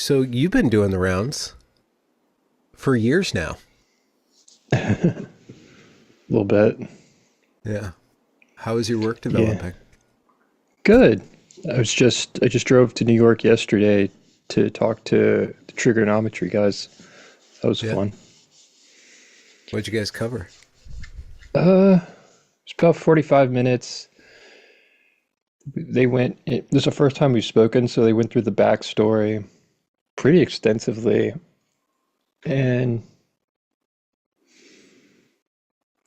So you've been doing the rounds for years now. A little bit. Yeah. How is your work Yeah. developing? Good. I just drove to New York yesterday to talk to the trigonometry guys. That was Yeah. fun. What'd you guys cover? It's about 45 minutes. This is the first time we've spoken, so they went through the backstory pretty extensively and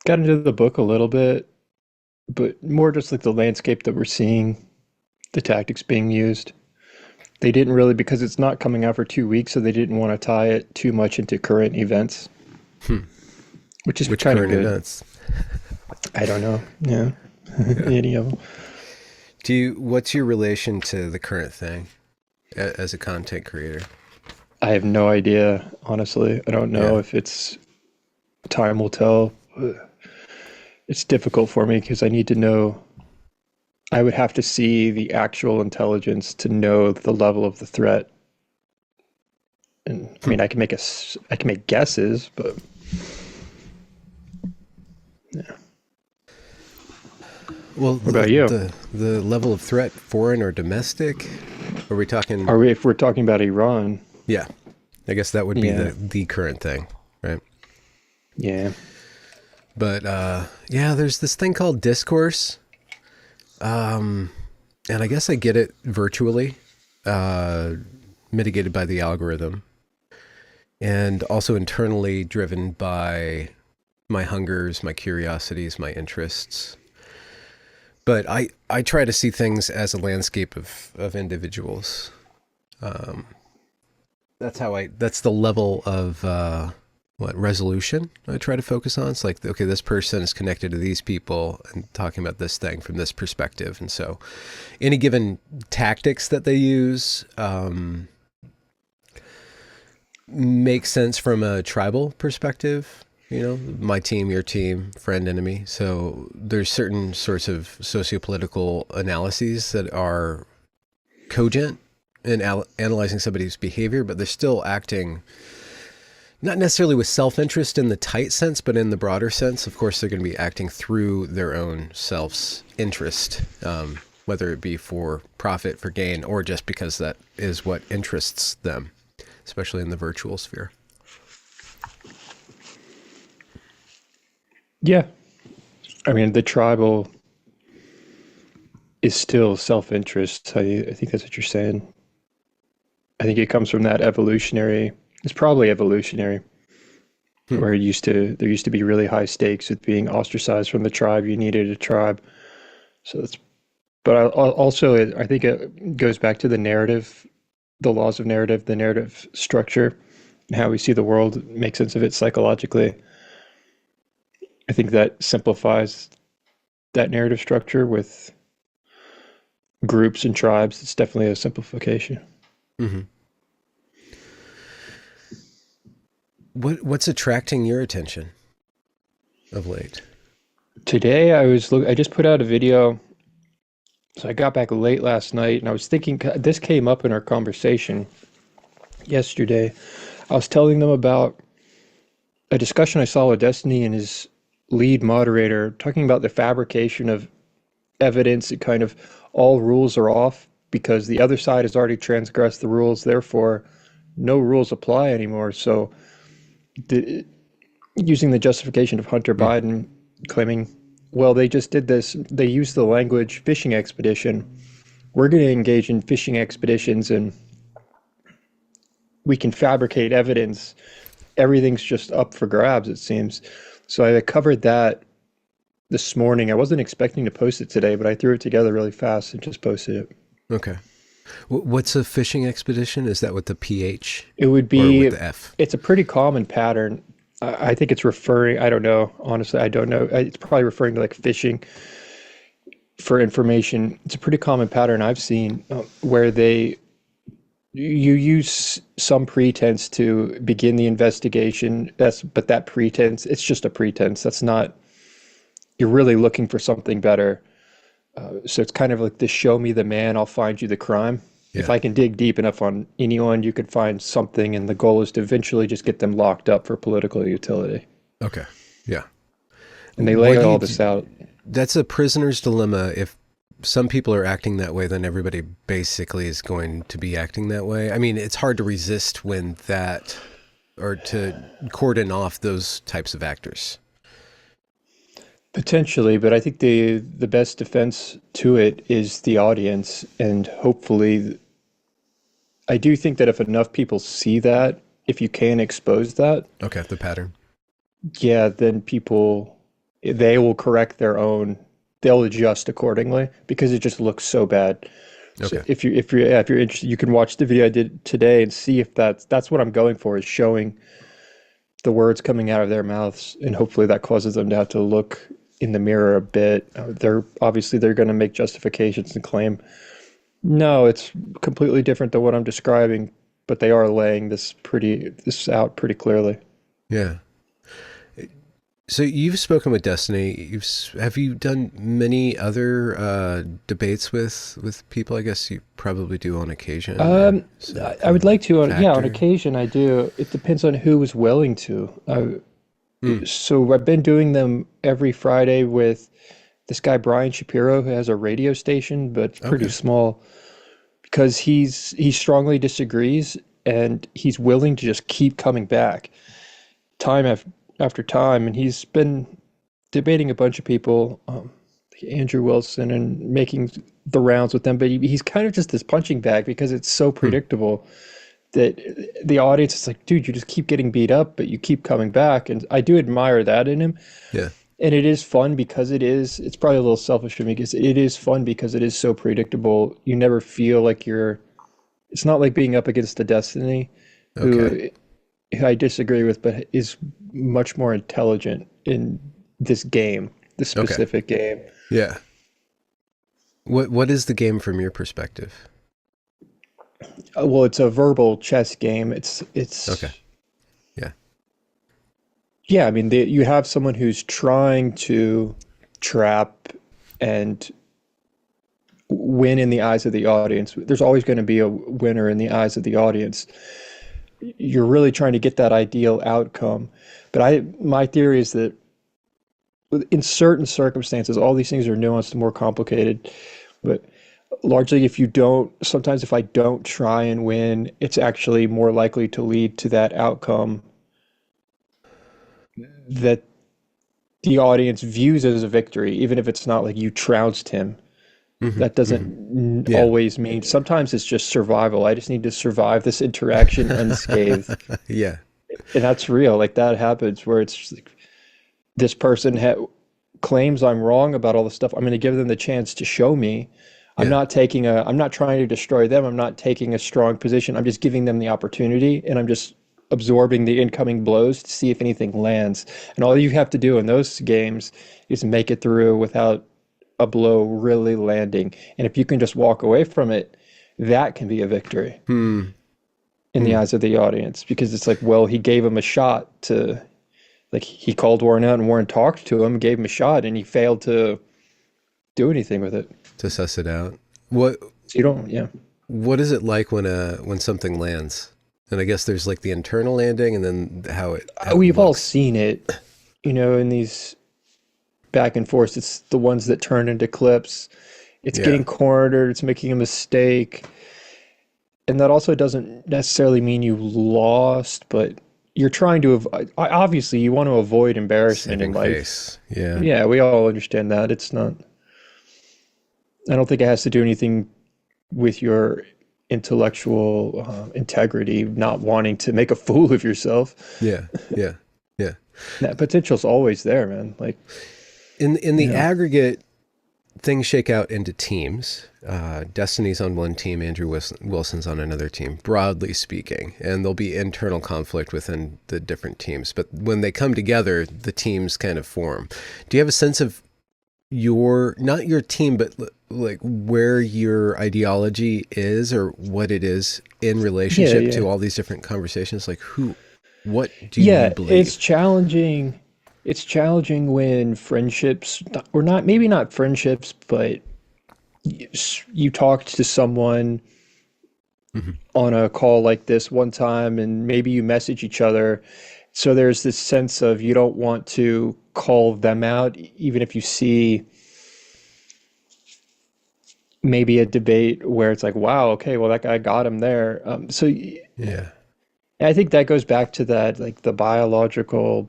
got into the book a little bit, but more just like the landscape that we're seeing, the tactics being used. They didn't really, because it's not coming out for 2 weeks, so they didn't want to tie it too much into current events, Hmm. which is Which kind of current good. events? I don't know. Yeah. Yeah. Any of them. What's your relation to the current thing as a content creator? I have no idea, honestly. I don't know Yeah. if it's time will tell. It's difficult for me because I need to know. I would have to see the actual intelligence to know the level of the threat. And I Hmm. mean, I can make guesses, but yeah. Well, What about you? the level of threat, foreign or domestic? Are we talking? Are we, if we're talking about Iran? Yeah. I guess that would be Yeah. the current thing, right? Yeah. But yeah, there's this thing called discourse. And I guess I get it virtually, uh, mitigated by the algorithm, and also internally driven by my hungers, my curiosities, my interests. But I try to see things as a landscape of individuals. Um, that's the level of resolution I try to focus on. It's like, okay, this person is connected to these people and talking about this thing from this perspective. And so any given tactics that they use make sense from a tribal perspective. You know, my team, your team, friend, enemy. So there's certain sorts of sociopolitical analyses that are cogent in analyzing somebody's behavior, but they're still acting not necessarily with self-interest in the tight sense, but in the broader sense. Of course, they're going to be acting through their own self's interest, whether it be for profit, for gain, or just because that is what interests them, especially in the virtual sphere. Yeah. I mean, the tribal is still self-interest. I think that's what you're saying. I think it comes from that evolutionary. It's probably evolutionary, Hmm. where there used to be really high stakes with being ostracized from the tribe. You needed a tribe. So that's. But also, I think it goes back to the narrative, the laws of narrative, the narrative structure, and how we see the world, make sense of it psychologically. I think that simplifies that narrative structure with groups and tribes. It's definitely a simplification. Mm-hmm. What's attracting your attention of late? Today, I just put out a video. So I got back late last night, and I was thinking this came up in our conversation yesterday. I was telling them about a discussion I saw with Destiny and his lead moderator talking about the fabrication of evidence. It kind of all rules are off because the other side has already transgressed the rules, therefore no rules apply anymore. So the, using the justification of Hunter Mm. Biden claiming, well, they just did this, they used the language fishing expedition. We're going to engage in fishing expeditions and we can fabricate evidence. Everything's just up for grabs, it seems. So I covered that this morning. I wasn't expecting to post it today, but I threw it together really fast and just posted it. Okay. What's a fishing expedition? Is that with the PH It would or with be, the F? it's a pretty common pattern. I think it's referring, I don't know, honestly, I don't know. It's probably referring to like fishing for information. It's a pretty common pattern I've seen where you use some pretense to begin the investigation. But that pretense, it's just a pretense. That's not, you're really looking for something better. So it's kind of like the show me the man, I'll find you the crime. If Yeah. I can dig deep enough on anyone, you could find something, and the goal is to eventually just get them locked up for political utility. Okay. Yeah. And they lay What do all you this do? out. That's a prisoner's dilemma. If some people are acting that way, then everybody basically is going to be acting that way. I mean, it's hard to resist when that, or to cordon off those types of actors. Potentially, but I think the best defense to it is the audience, and hopefully, I do think that if enough people see that, if you can expose that, Okay, the pattern. yeah, then people they will correct their own, they'll adjust accordingly because it just looks so bad. So Okay. if you're interested, you can watch the video I did today and see if that's what I'm going for, is showing the words coming out of their mouths, and hopefully that causes them to have to look in the mirror a bit. They're going to make justifications and claim, no, it's completely different than what I'm describing, but they are laying this out pretty clearly. Yeah. So you've spoken with Destiny. Have you done many other debates with people? I guess you probably do on occasion. Or Um, is that I kind would of a like to, yeah, on factor? occasion I do. It depends on who is willing to. Hmm. So I've been doing them every Friday with this guy Brian Shapiro, who has a radio station, but it's pretty Okay. small, because he strongly disagrees, and he's willing to just keep coming back time after time, and he's been debating a bunch of people, Andrew Wilson, and making the rounds with them, but he's kind of just this punching bag because it's so Hmm. predictable that the audience is like, dude, you just keep getting beat up, but you keep coming back. And I do admire that in him. Yeah. And it is fun because it's probably a little selfish for me because it is fun because it is so predictable. You never feel like it's not like being up against a Destiny Okay. who, who I disagree with, but is much more intelligent in this game, this Okay. specific game. Yeah. What is the game from your perspective? Well, it's a verbal chess game. It's Okay. Yeah. Yeah, I mean, you have someone who's trying to trap and win in the eyes of the audience. There's always going to be a winner in the eyes of the audience. You're really trying to get that ideal outcome. But my theory is that in certain circumstances, all these things are nuanced and more complicated. But largely, sometimes if I don't try and win, it's actually more likely to lead to that outcome that the audience views as a victory, even if it's not like you trounced him. Hmm. That Hmm. doesn't Yeah. always mean, sometimes it's just survival. I just need to survive this interaction unscathed. Yeah. And that's real. Like that happens where it's just like, this person claims I'm wrong about all this stuff. I'm going to give them the chance to show me. Yeah. I'm not trying to destroy them. I'm not taking a strong position. I'm just giving them the opportunity, and I'm just absorbing the incoming blows to see if anything lands. And all you have to do in those games is make it through without a blow really landing. And if you can just walk away from it, that can be a victory Hmm. in the Hmm. eyes of the audience, because it's like, well, he gave him a shot to, like, he called Warren out and Warren talked to him, gave him a shot, and he failed to do anything with it. To suss it out. What So you don't, yeah. What is it like when something lands? And I guess there's like the internal landing, and then how it We've all looks. seen it, in these back and forth. It's the ones that turn into clips. It's Yeah. getting cornered, it's making a mistake. And that also doesn't necessarily mean you lost, but you're trying to obviously you want to avoid embarrassment in Saving life. face. Yeah. Yeah, we all understand that. It's not, I don't think it has to do anything with your intellectual integrity, not wanting to make a fool of yourself. Yeah. Yeah. Yeah. That potential's always there, man. Like, In the yeah. aggregate, things shake out into teams. Destiny's on one team, Andrew Wilson's on another team, broadly speaking, and there'll be internal conflict within the different teams. But when they come together, the teams kind of form. Do you have a sense of not your team, but like where your ideology is or what it is in Yeah, relationship yeah. to all these different conversations? Like what do you Yeah, it's believe? challenging. It's challenging when friendships, or not, maybe not friendships, but you talk to someone Hmm. on a call like this one time, and maybe you message each other. So there's this sense of you don't want to call them out, even if you see maybe a debate where it's like, wow, okay, well, that guy got him there. Yeah. I think that goes back to that, like the biological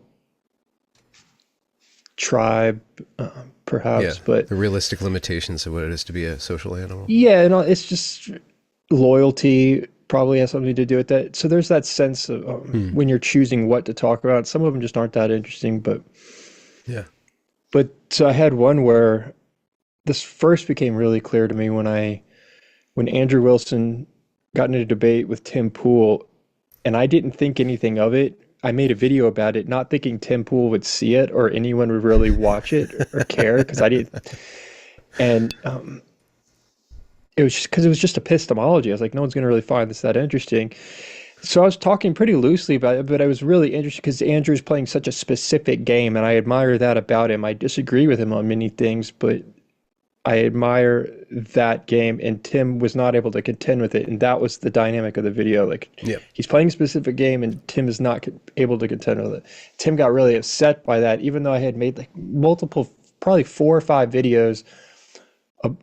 tribe, Yeah. perhaps. But The realistic limitations of what it is to be a social animal. yeah, it's just loyalty probably has something to do with that. So there's that sense of Hmm. when you're choosing what to talk about, some of them just aren't that interesting. Yeah. But so I had one where this first became really clear to me when Andrew Wilson got in a debate with Tim Pool, and I didn't think anything of it. I made a video about it, not thinking Tim Pool would see it or anyone would really watch it or care, because I didn't. And it was just because it was just epistemology. I was like, no one's going to really find this that interesting. So I was talking pretty loosely about it, but I was really interested because Andrew's playing such a specific game, and I admire that about him. I disagree with him on many things, but I admire that game, and Tim was not able to contend with it, and that was the dynamic of the video. Like Yeah. he's playing a specific game, and Tim is not able to contend with it. Tim got really upset by that, even though I had made like multiple, probably 4 or 5 videos of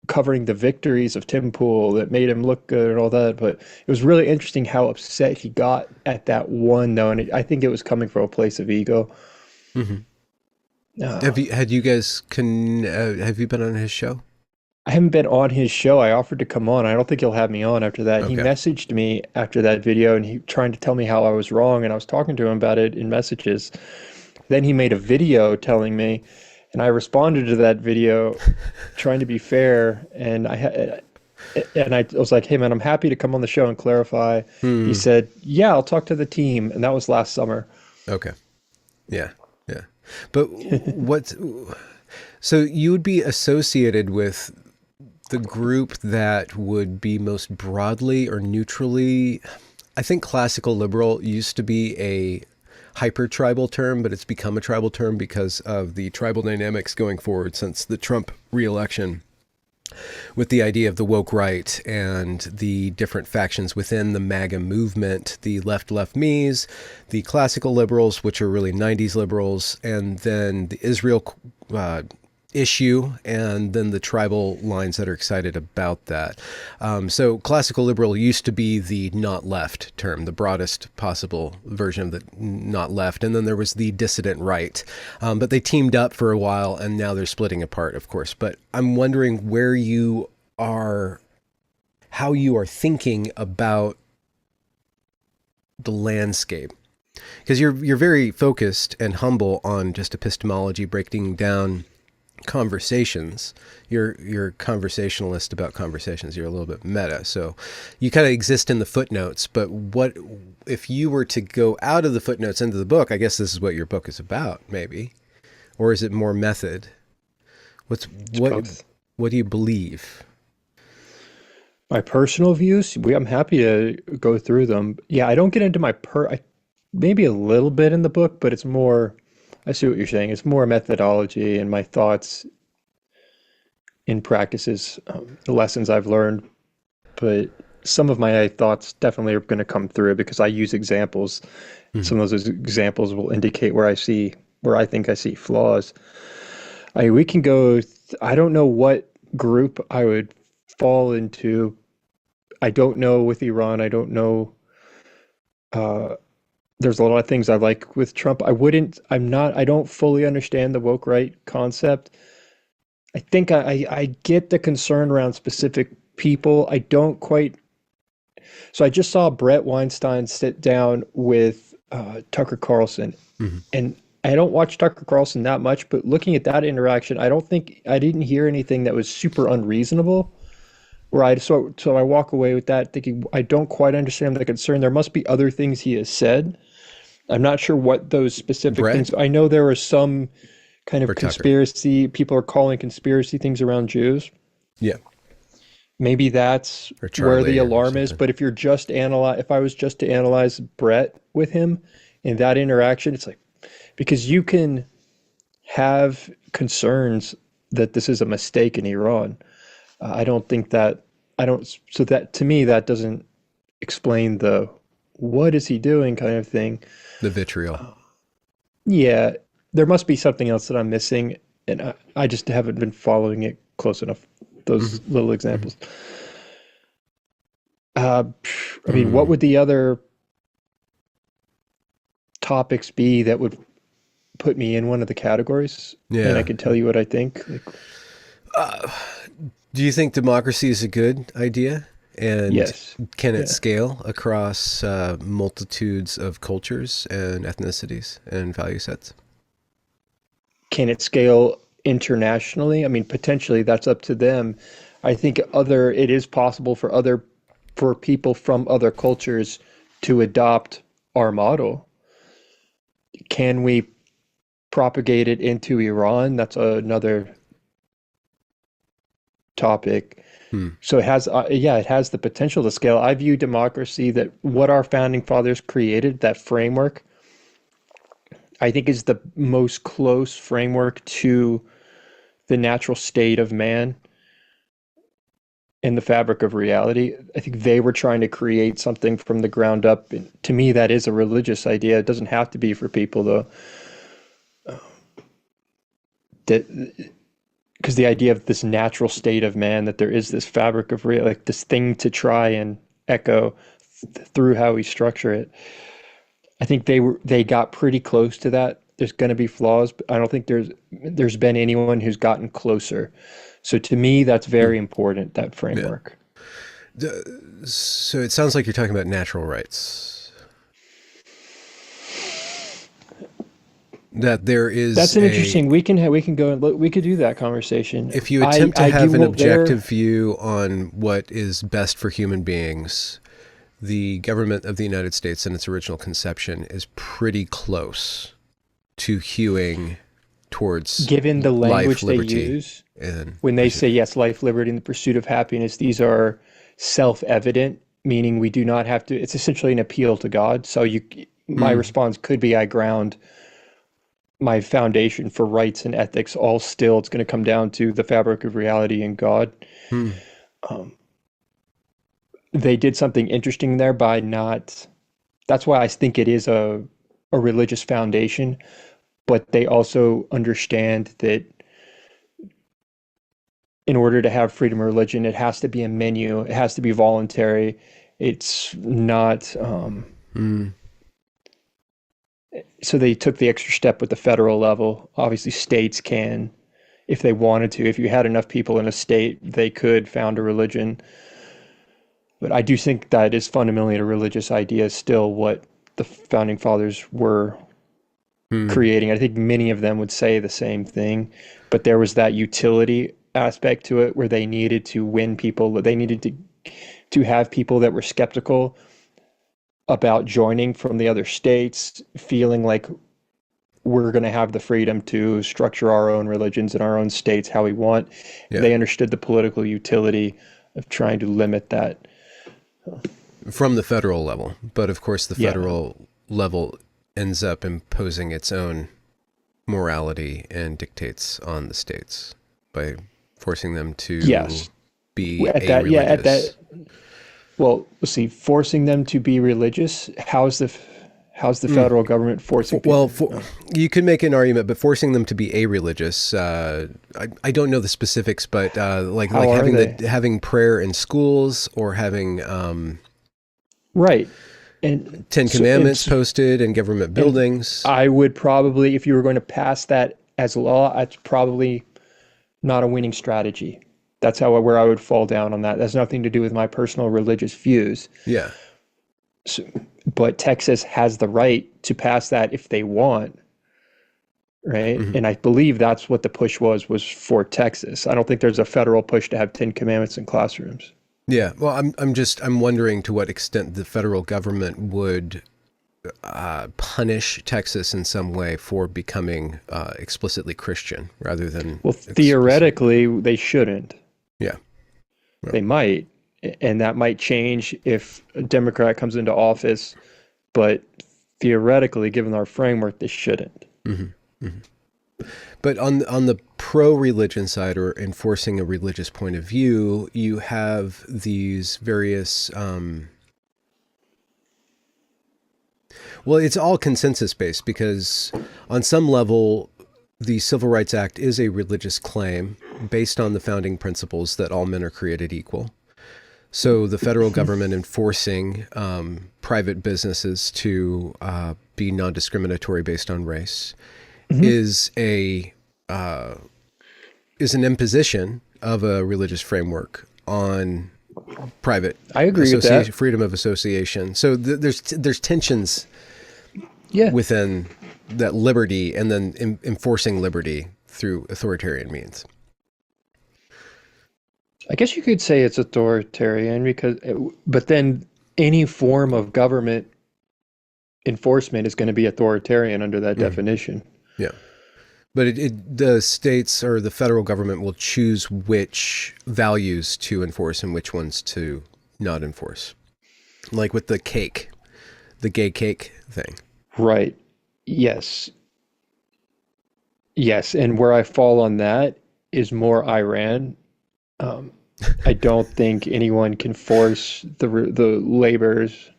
covering the victories of Tim Pool that made him look good and all that. But it was really interesting how upset he got at that one, though, and I think it was coming from a place of ego. Hmm. Uh, Had you guys have you been on his show? I haven't been on his show. I offered to come on. I don't think he'll have me on after that. He Okay. messaged me after that video and he trying to tell me how I was wrong, and I was talking to him about it in messages. Then he made a video telling me, and I responded to that video trying to be fair, and I was like, "Hey man, I'm happy to come on the show and clarify." He Hmm. said, "Yeah, I'll talk to the team." And that was last summer. Okay. Yeah. Yeah. But what? So you would be associated with the group that would be most broadly or neutrally. I think classical liberal used to be a hyper tribal term, but it's become a tribal term because of the tribal dynamics going forward since the Trump reelection, with the idea of the woke right and the different factions within the MAGA movement, the left me's, the classical liberals, which are really 90s liberals, and then the Israel issue, and then the tribal lines that are excited about that. So classical liberal used to be the not left term, the broadest possible version of the not left. And then there was the dissident right. But they teamed up for a while and now they're splitting apart, of course. But I'm wondering where you are, how you are thinking about the landscape. Because you're very focused and humble on just epistemology, breaking down conversations. You're conversationalist about conversations. You're a little bit meta, so you kind of exist in the footnotes. But what if you were to go out of the footnotes into the book? I guess this is what your book is about, maybe, or is it more method? What's It's what? both. What do you believe? My personal views, I'm happy to go through them. Yeah, I don't get into maybe a little bit in the book, but it's more, I see what you're saying. It's more methodology and my thoughts in practices, the lessons I've learned. But some of my thoughts definitely are going to come through because I use examples. Mhm. Some of those examples will indicate where I think I see flaws. We can go, I don't know what group I would fall into. I don't know with Iran. I don't know. Uh, there's a lot of things I like with Trump. I don't fully understand the woke right concept. I think I get the concern around specific people. I don't quite. So I just saw Brett Weinstein sit down with Tucker Carlson, Mhm. and I don't watch Tucker Carlson that much, but looking at that interaction, I didn't hear anything that was super unreasonable. So I walk away with that thinking I don't quite understand the concern. There must be other things he has said. I'm not sure what those specific Brett things. I know there are some kind or of Tucker? conspiracy. People are calling conspiracy things around Jews. Yeah, Maybe that's or where the Charlie or alarm is. something. But if I was just to analyze Brett with him in that interaction, it's like because you can have concerns that this is a mistake in Iran. I don't think that I don't. So that to me, that doesn't. explain the what is he doing kind of thing. The vitriol. Yeah, there must be something else that I'm missing, and I just haven't been following it close enough. Hmm. Those little Hmm. examples. Uh, I mean, what Mm. would the other topics be that would put me in one of the categories? And I Yeah. could tell you what I think. Like, Uh, do you think democracy is a good idea? And yes, can it yeah. scale across multitudes of cultures and ethnicities and value sets? Can it scale internationally? I mean, potentially that's up to them. I think it is possible for for people from other cultures to adopt our model. Can we propagate it into Iran? That's another topic. Hmm. So it has the potential to scale. I view democracy, that what our founding fathers created, that framework, I think is the most close framework to the natural state of man in the fabric of reality. I think they were trying to create something from the ground up. And to me, that is a religious idea. It doesn't have to be for people though. That because the idea of this natural state of man, that there is this fabric of real, like this thing to try and echo through how we structure it. I think they got pretty close to that. There's going to be flaws, but I don't think there's been anyone who's gotten closer. So to me, that's Hmm. very important, that Yeah. framework. So it sounds like you're talking about natural rights. That there is That's an a, interesting. We can go and look. We could do that conversation. if you attempt to I do. have an Well, there. objective view on what is best for human beings, the government of the United States in its original conception is pretty close to hewing towards Given the life, language they liberty, use and when they say pursuit. yes, life, liberty, and the pursuit of happiness, these are self-evident, meaning we do not have to. It's essentially an appeal to God. So my Hmm. response could be, I ground my foundation for rights and ethics all still. It's going to come down to the fabric of reality and God. Hmm. Um, they did something interesting there by not. That's why I think it is a religious foundation, but they also understand that in order to have freedom of religion, it has to be a menu. It has to be voluntary. It's not. Hmm. So they took the extra step with the federal level. Obviously, states can, if they wanted to, if you had enough people in a state, they could found a religion. But I do think that is fundamentally a religious idea, still what the founding fathers were Hmm. creating. I think many of them would say the same thing, but there was that utility aspect to it where they needed to win people. They needed to have people that were skeptical about joining from the other states, feeling like we're going to have the freedom to structure our own religions in our own states how we want. Yeah. They understood the political utility of trying to limit that. From the federal level, but of course, the Yeah. federal level ends up imposing its own morality and dictates on the states by forcing them to Yes. be At a that, yeah, at that, religious. well, let's see, forcing them to be religious. How's the Mm. federal government forcing people? Well, you could make an argument, but forcing them to be a religious. I don't know the specifics, but like How are they? having prayer in schools or having Right. And Ten so Commandments it's posted in government and buildings. I would probably, if you were going to pass that as law, that's probably not a winning strategy. That's how where I would fall down on that. That's nothing to do with my personal religious views. Yeah. So, but Texas has the right to pass that if they want, right? Hmm. And I believe that's what the push was for Texas. I don't think there's a federal push to have 10 commandments in classrooms. Yeah. Well, I'm wondering to what extent the federal government would punish Texas in some way for becoming explicitly Christian rather than Well, explicit. theoretically, they shouldn't. Yeah. Well, They might, and that might change if a Democrat comes into office, but theoretically, given our framework, they shouldn't. hmm. Hmm. But on the pro-religion side or enforcing a religious point of view, you have these various Well, it's all consensus based because on some level, the Civil Rights Act is a religious claim based on the founding principles that all men are created equal. So the federal government enforcing private businesses to be non-discriminatory based on race is an imposition of a religious framework on private I agree with that. freedom of association. So there's tensions Yeah. within that liberty and then enforcing liberty through authoritarian means. I guess you could say it's authoritarian but then any form of government enforcement is going to be authoritarian under that definition. Yeah. But the states or the federal government will choose which values to enforce and which ones to not enforce. Like with the gay cake thing. Right. Yes. Yes. And where I fall on that is more Iran. I don't think anyone can force the labors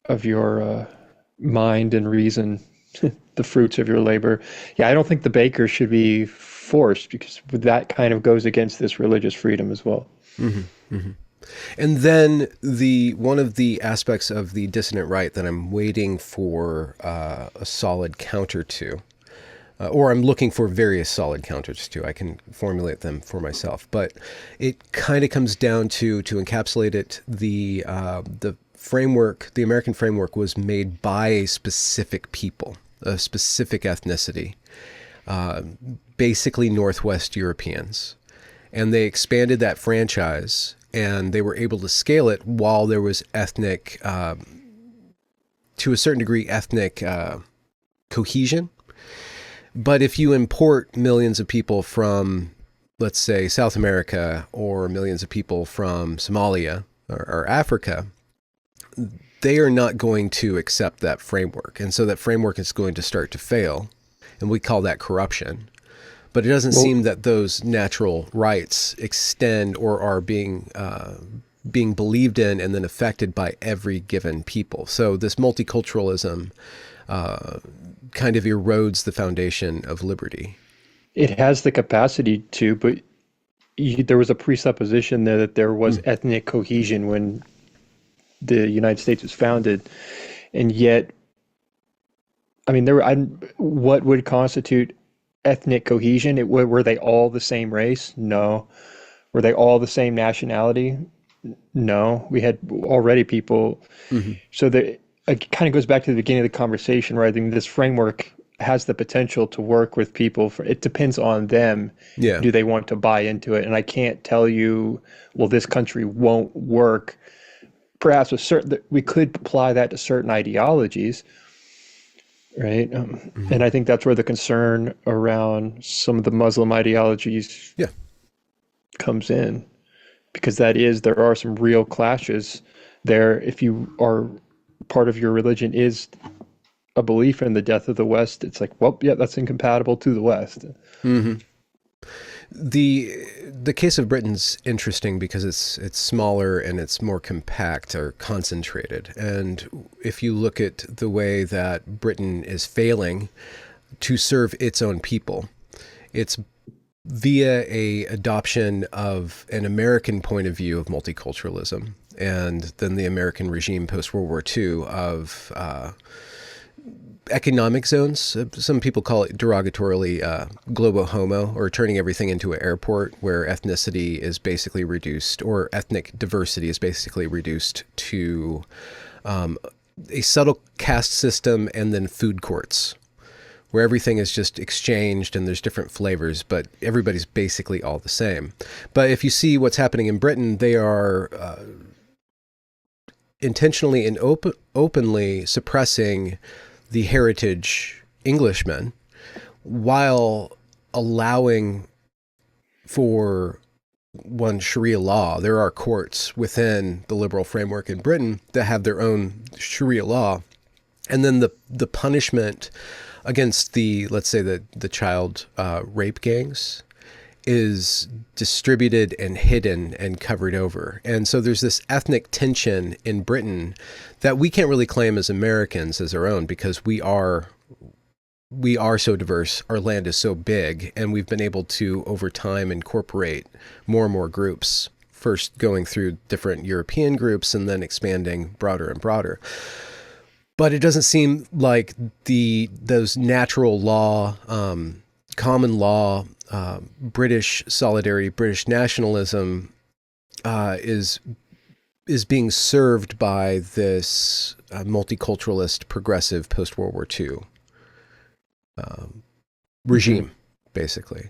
of your mind and reason, the fruits of your labor. Yeah, I don't think the baker should be forced because that kind of goes against this religious freedom as well. Mm-hmm, mm-hmm. And then one of the aspects of the dissident right that I'm waiting for a solid counter to, or I'm looking for various solid counters to. I can formulate them for myself, but it kind of comes down to encapsulate it. The framework, the American framework, was made by a specific people, a specific ethnicity, basically Northwest Europeans, and they expanded that franchise, and they were able to scale it while there was ethnic, to a certain degree, ethnic cohesion. But if you import millions of people from, let's say, South America, or millions of people from Somalia or Africa, they are not going to accept that framework. And so that framework is going to start to fail. And we call that corruption. But it doesn't seem that those natural rights extend or are being believed in and then affected by every given people. So this multiculturalism kind of erodes the foundation of liberty. It has the capacity to, but there was a presupposition there that there was ethnic cohesion when the United States was founded, and yet, I mean, what would constitute ethnic cohesion? Were they all the same race? No. Were they all the same nationality? No. We had already people. Mm-hmm. So it kind of goes back to the beginning of the conversation, right? I think this framework has the potential to work with people. It depends on them. Yeah. Do they want to buy into it? And I can't tell you, well, this country won't work. Perhaps we could apply that to certain ideologies, right? And I think that's where the concern around some of the Muslim ideologies comes in, because there are some real clashes there. If you are part of your religion is a belief in the death of the West, it's like, well, yeah, that's incompatible to the West. Mm-hmm. The case of Britain's interesting because it's smaller and it's more compact or concentrated. And if you look at the way that Britain is failing to serve its own people, it's via a adoption of an American point of view of multiculturalism, and then the American regime post-World War II of economic zones. Some people call it derogatorily globo homo, or turning everything into an airport where ethnicity is basically reduced, or ethnic diversity is basically reduced to a subtle caste system and then food courts where everything is just exchanged and there's different flavors, but everybody's basically all the same. But if you see what's happening in Britain, they are intentionally and openly suppressing the heritage Englishmen while allowing for Sharia law. There are courts within the liberal framework in Britain that have their own Sharia law. And then the punishment against let's say the child rape gangs is distributed and hidden and covered over. And so there's this ethnic tension in Britain that we can't really claim as Americans as our own, because we are so diverse, our land is so big, and we've been able to, over time, incorporate more and more groups, first going through different European groups and then expanding broader and broader. But it doesn't seem like those natural law, common law, British solidarity, British nationalism is being served by this multiculturalist, progressive post-World War II regime, basically.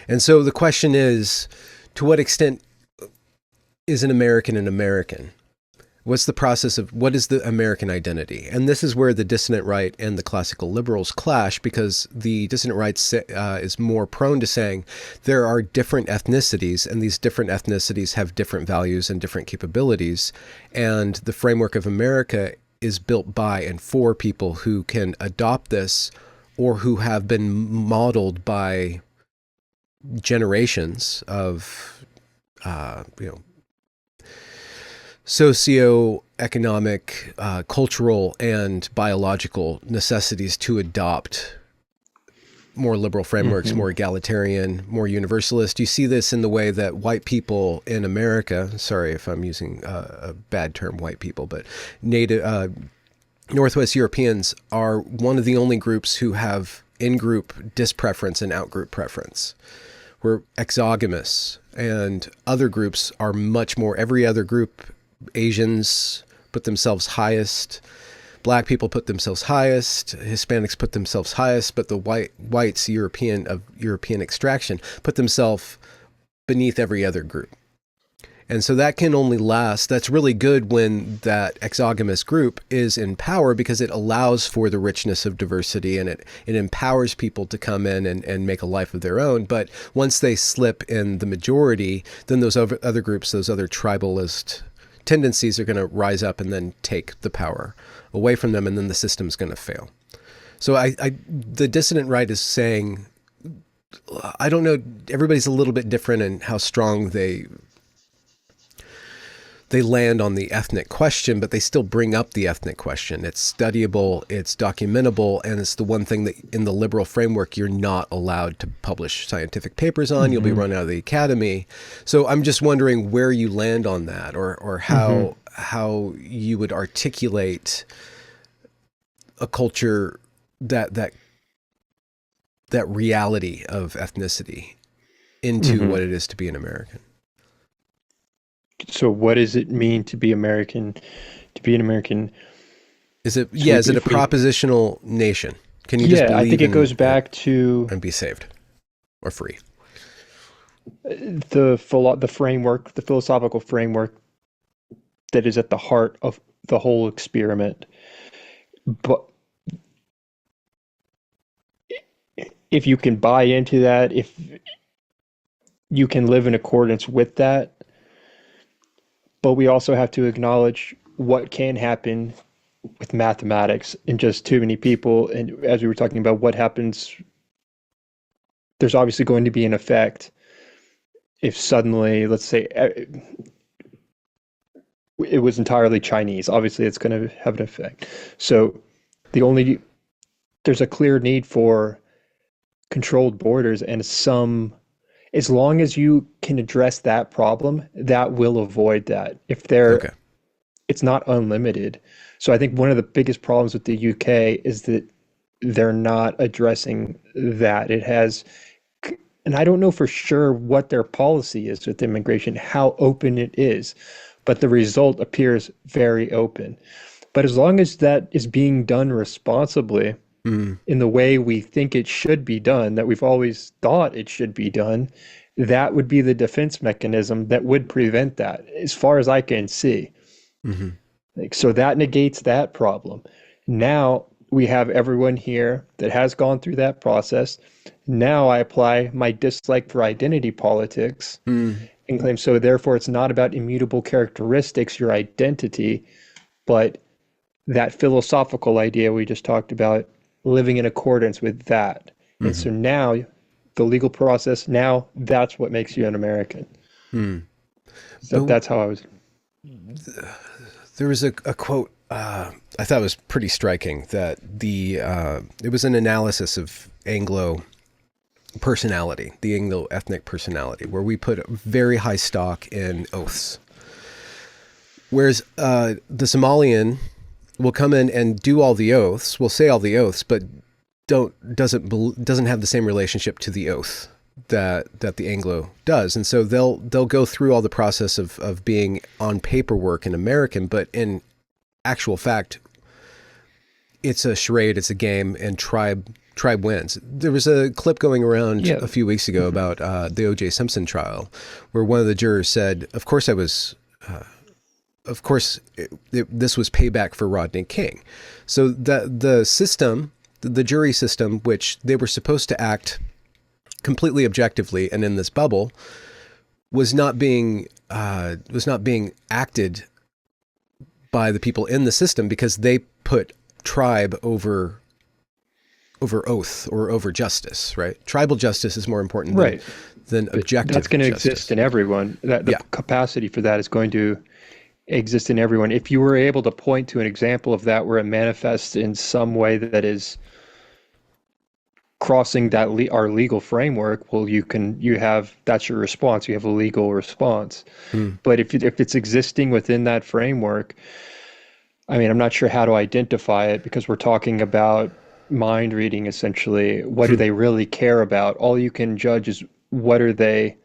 And so the question is, to what extent is an American? What's the process of, what is the American identity? And this is where the dissident right and the classical liberals clash, because the dissident right is more prone to saying there are different ethnicities, and these different ethnicities have different values and different capabilities. And the framework of America is built by and for people who can adopt this, or who have been modeled by generations of, socioeconomic, cultural, and biological necessities to adopt more liberal frameworks, more egalitarian, more universalist. You see this in the way that white people in America, sorry if I'm using a bad term, white people, but native Northwest Europeans are one of the only groups who have in-group dispreference and out-group preference. We're exogamous, and other groups are much more, every other group, Asians put themselves highest, Black people put themselves highest, Hispanics put themselves highest, but the whites, of European extraction, put themselves beneath every other group. And so that can only last, that's really good when that exogamous group is in power, because it allows for the richness of diversity, and it empowers people to come in and make a life of their own. But once they slip in the majority, then those other groups, those other tribalist tendencies are going to rise up and then take the power away from them, and then the system's going to fail. So the dissident right is saying, I don't know, everybody's a little bit different in how strong they land on the ethnic question, but they still bring up the ethnic question. It's studyable, it's documentable, and it's the one thing that in the liberal framework you're not allowed to publish scientific papers on. You'll be run out of the academy. So I'm just wondering where you land on that, or how you would articulate a culture that reality of ethnicity into what it is to be an American. So what does it mean to be American? To be an American? Is it is it a propositional nation? Can you just believe I think it goes back to and be saved or free? The framework, the philosophical framework that is at the heart of the whole experiment. But if you can buy into that, if you can live in accordance with that, but we also have to acknowledge what can happen with mathematics and just too many people. And as we were talking about what happens, there's obviously going to be an effect if suddenly, let's say, it was entirely Chinese. Obviously, it's going to have an effect. So there's a clear need for controlled borders, and as long as you can address that problem, that will avoid that. It's not unlimited. So I think one of the biggest problems with the UK is that they're not addressing that. And I don't know for sure what their policy is with immigration, how open it is, but the result appears very open. But as long as that is being done responsibly, in the way we think it should be done, that we've always thought it should be done, that would be the defense mechanism that would prevent that, as far as I can see. So that negates that problem. Now we have everyone here that has gone through that process. Now I apply my dislike for identity politics and claim, so therefore it's not about immutable characteristics, your identity, but that philosophical idea we just talked about, living in accordance with that. And so now the legal process. Now that's what makes you an American. Hmm. So But that's how I was. there was a quote I thought was pretty striking that it was an analysis of Anglo personality, the Anglo ethnic personality, where we put very high stock in oaths. Whereas the Somalian will come in and do all the oaths, will say all the oaths, but doesn't have the same relationship to the oath that the Anglo does. And so they'll go through all the process of being on paperwork in American, but in actual fact, it's a charade, it's a game, and tribe wins. There was a clip going around Yeah. a few weeks ago about the O.J. Simpson trial, where one of the jurors said, "Of course, this was payback for Rodney King." So the system, the jury system, which they were supposed to act completely objectively and in this bubble, was not being acted by the people in the system because they put tribe over oath or over justice, right? Tribal justice is more important Right. than objective That's going to justice. exist in everyone. That the Yeah. capacity for that is going to exist in everyone. If you were able to point to an example of that where it manifests in some way that is crossing that our legal framework, well, that's your response. You have a legal response. But if it's existing within that framework, I mean, I'm not sure how to identify it because we're talking about mind reading essentially. What do they really care about? All you can judge is what are they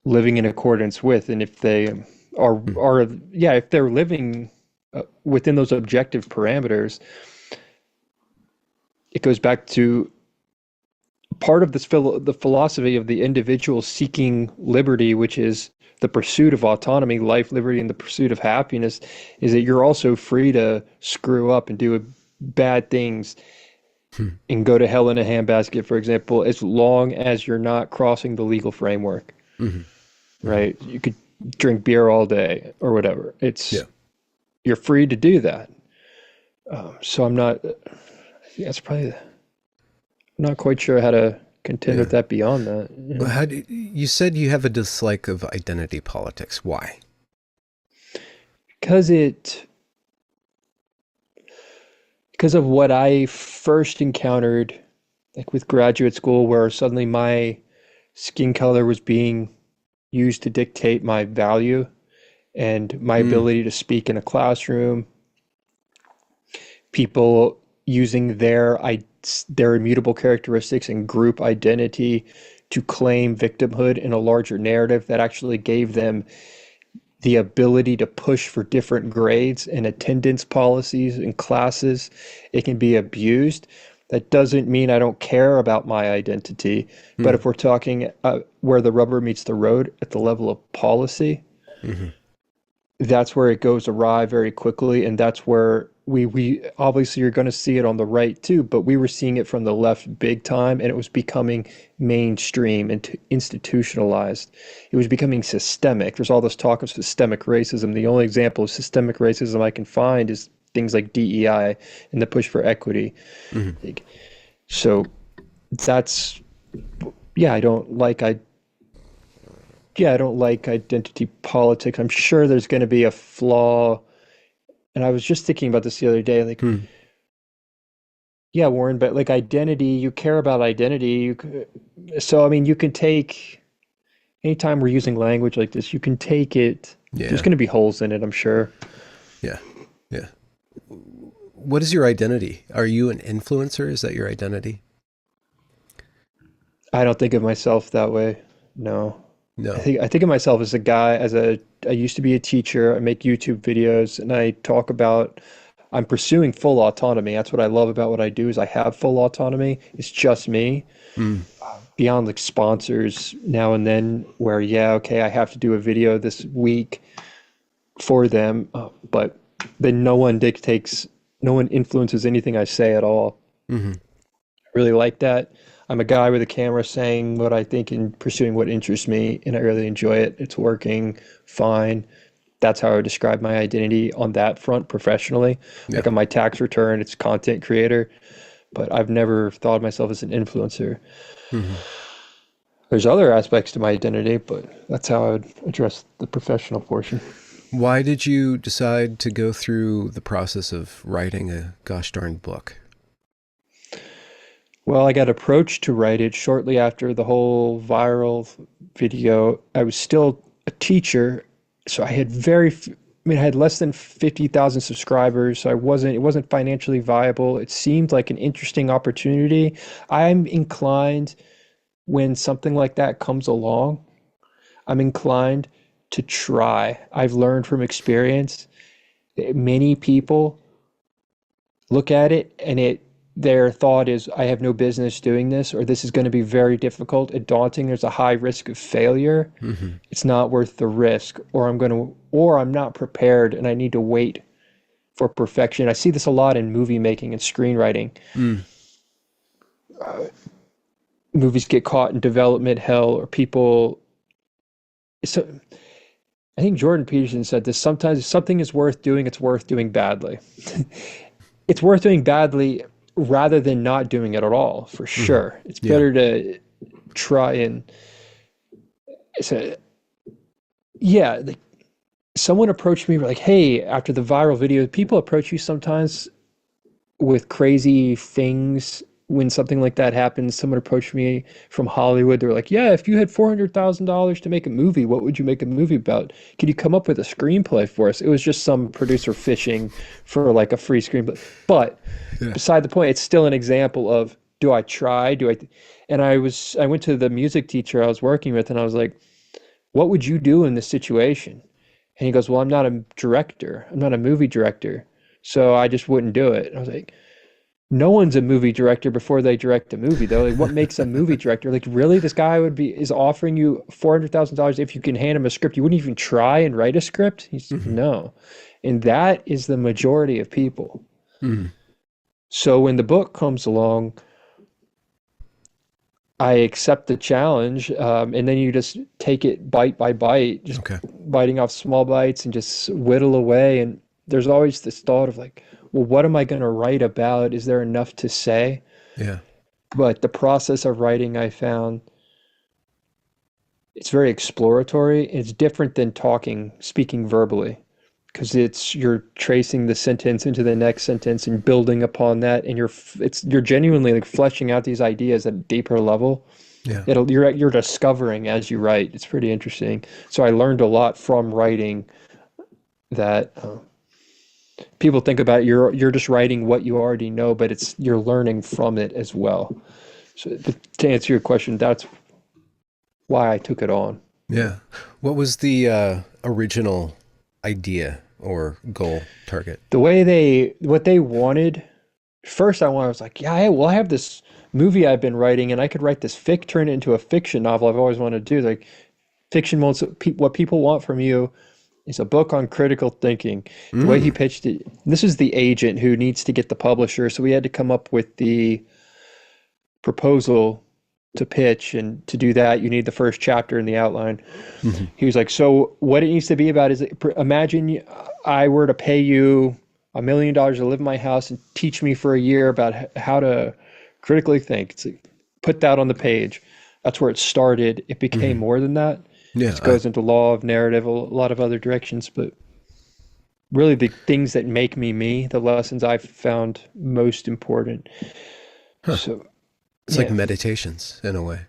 living in accordance with, and if they if they're living within those objective parameters. It goes back to part of the philosophy of the individual seeking liberty, which is the pursuit of autonomy, life, liberty, and the pursuit of happiness, is that you're also free to screw up and do bad things and go to hell in a handbasket, for example, as long as you're not crossing the legal framework. Right? You could drink beer all day or whatever. You're free to do that. So I'm not. That's probably. I'm not quite sure how to contend with that beyond that. Well, you said you have a dislike of identity politics. Why? Because of what I first encountered, like with graduate school, where suddenly my skin color was being used to dictate my value and my ability to speak in a classroom. People using their immutable characteristics and group identity to claim victimhood in a larger narrative that actually gave them the ability to push for different grades and attendance policies in classes. It can be abused. That doesn't mean I don't care about my identity, but if we're talking where the rubber meets the road at the level of policy, that's where it goes awry very quickly, and that's where we obviously you're going to see it on the right too, but we were seeing it from the left big time, and it was becoming mainstream and institutionalized. It was becoming systemic. There's all this talk of systemic racism. The only example of systemic racism I can find is things like DEI and the push for equity. So that's I don't like identity politics. I'm sure there's going to be a flaw. And I was just thinking about this the other day, like, Warren, but like identity, you care about identity. So, I mean, you can take, anytime we're using language like this, you can take it. Yeah. There's going to be holes in it, I'm sure. Yeah. Yeah. What is your identity? Are you an influencer? Is that your identity? I don't think of myself that way. No. No. I think of myself as a guy, I used to be a teacher. I make YouTube videos and I talk about, I'm pursuing full autonomy. That's what I love about what I do is I have full autonomy. It's just me. Beyond like sponsors now and then where, I have to do a video this week for them. But then no one influences anything I say at all. I really like that. I'm a guy with a camera saying what I think and pursuing what interests me, and I really enjoy it. It's working fine. That's how I would describe my identity on that front professionally. Like on my tax return, it's content creator. but I've never thought of myself as an influencer. Hmm. There's other aspects to my identity, but that's how I would address the professional portion. Why did you decide to go through the process of writing a gosh darn book? Well, I got approached to write it shortly after the whole viral video. I was still a teacher, so I had less than 50,000 subscribers, so it wasn't financially viable. It seemed like an interesting opportunity. I'm inclined when something like that comes along, I'm inclined to try. I've learned from experience that many people look at it and their thought is, I have no business doing this, or this is going to be very difficult and daunting. There's a high risk of failure. Hmm. It's not worth the risk, or I'm not prepared and I need to wait for perfection. I see this a lot in movie making and screenwriting. Mm. Movies get caught in development hell, or people. So I think Jordan Peterson said this. Sometimes if something is worth doing, it's worth doing badly. It's worth doing badly rather than not doing it at all, for Hmm. sure. It's Yeah. better to try and so yeah, like someone approached me like, hey, after the viral video, people approach you sometimes with crazy things. When something like that happens, someone approached me from Hollywood. They're like, yeah, if you had $400,000 to make a movie, what would you make a movie about? Could you come up with a screenplay for us? It was just some producer fishing for like a free screenplay. But Yeah. beside the point, it's still an example of, do I try? And I went to the music teacher I was working with and I was like, what would you do in this situation? And he goes, well, I'm not a director. I'm not a movie director. So I just wouldn't do it. And I was like, no one's a movie director before they direct a movie, though. Like, what makes a movie director? Like, really, this guy is offering you $400,000 if you can hand him a script. You wouldn't even try and write a script. He's Hmm. no, and that is the majority of people. Hmm. So when the book comes along, I accept the challenge, and then you just take it bite by bite, just Okay. biting off small bites and just whittle away. And there's always this thought of like, well, what am I going to write about? Is there enough to say? Yeah. But the process of writing, I found it's very exploratory. It's different than speaking verbally, because you're tracing the sentence into the next sentence and building upon that, and you're genuinely like fleshing out these ideas at a deeper level. Yeah. You're discovering as you write. It's pretty interesting. So I learned a lot from writing that people think about you're just writing what you already know, but you're learning from it as well. So to answer your question, that's why I took it on. Yeah. What was the original idea or goal target? What they wanted, first I was like, yeah, well, I have this movie I've been writing and I could write this turn it into a fiction novel I've always wanted to do. Like fiction wants what people want from you is a book on critical thinking. The way he Mm. pitched it, this is the agent who needs to get the publisher. So we had to come up with the proposal to pitch, and to do that you need the first chapter in the outline. Hmm. He was like, so what it needs to be about is, imagine I were to pay you $1 million to live in my house and teach me for a year about how to critically think. It's like, put that on the page. That's where it started. It became Hmm. more than that. Yeah. It goes into law of narrative, a lot of other directions, but really the things that make me me, the lessons I've found most important. Huh. So It's like yeah, meditations in a way.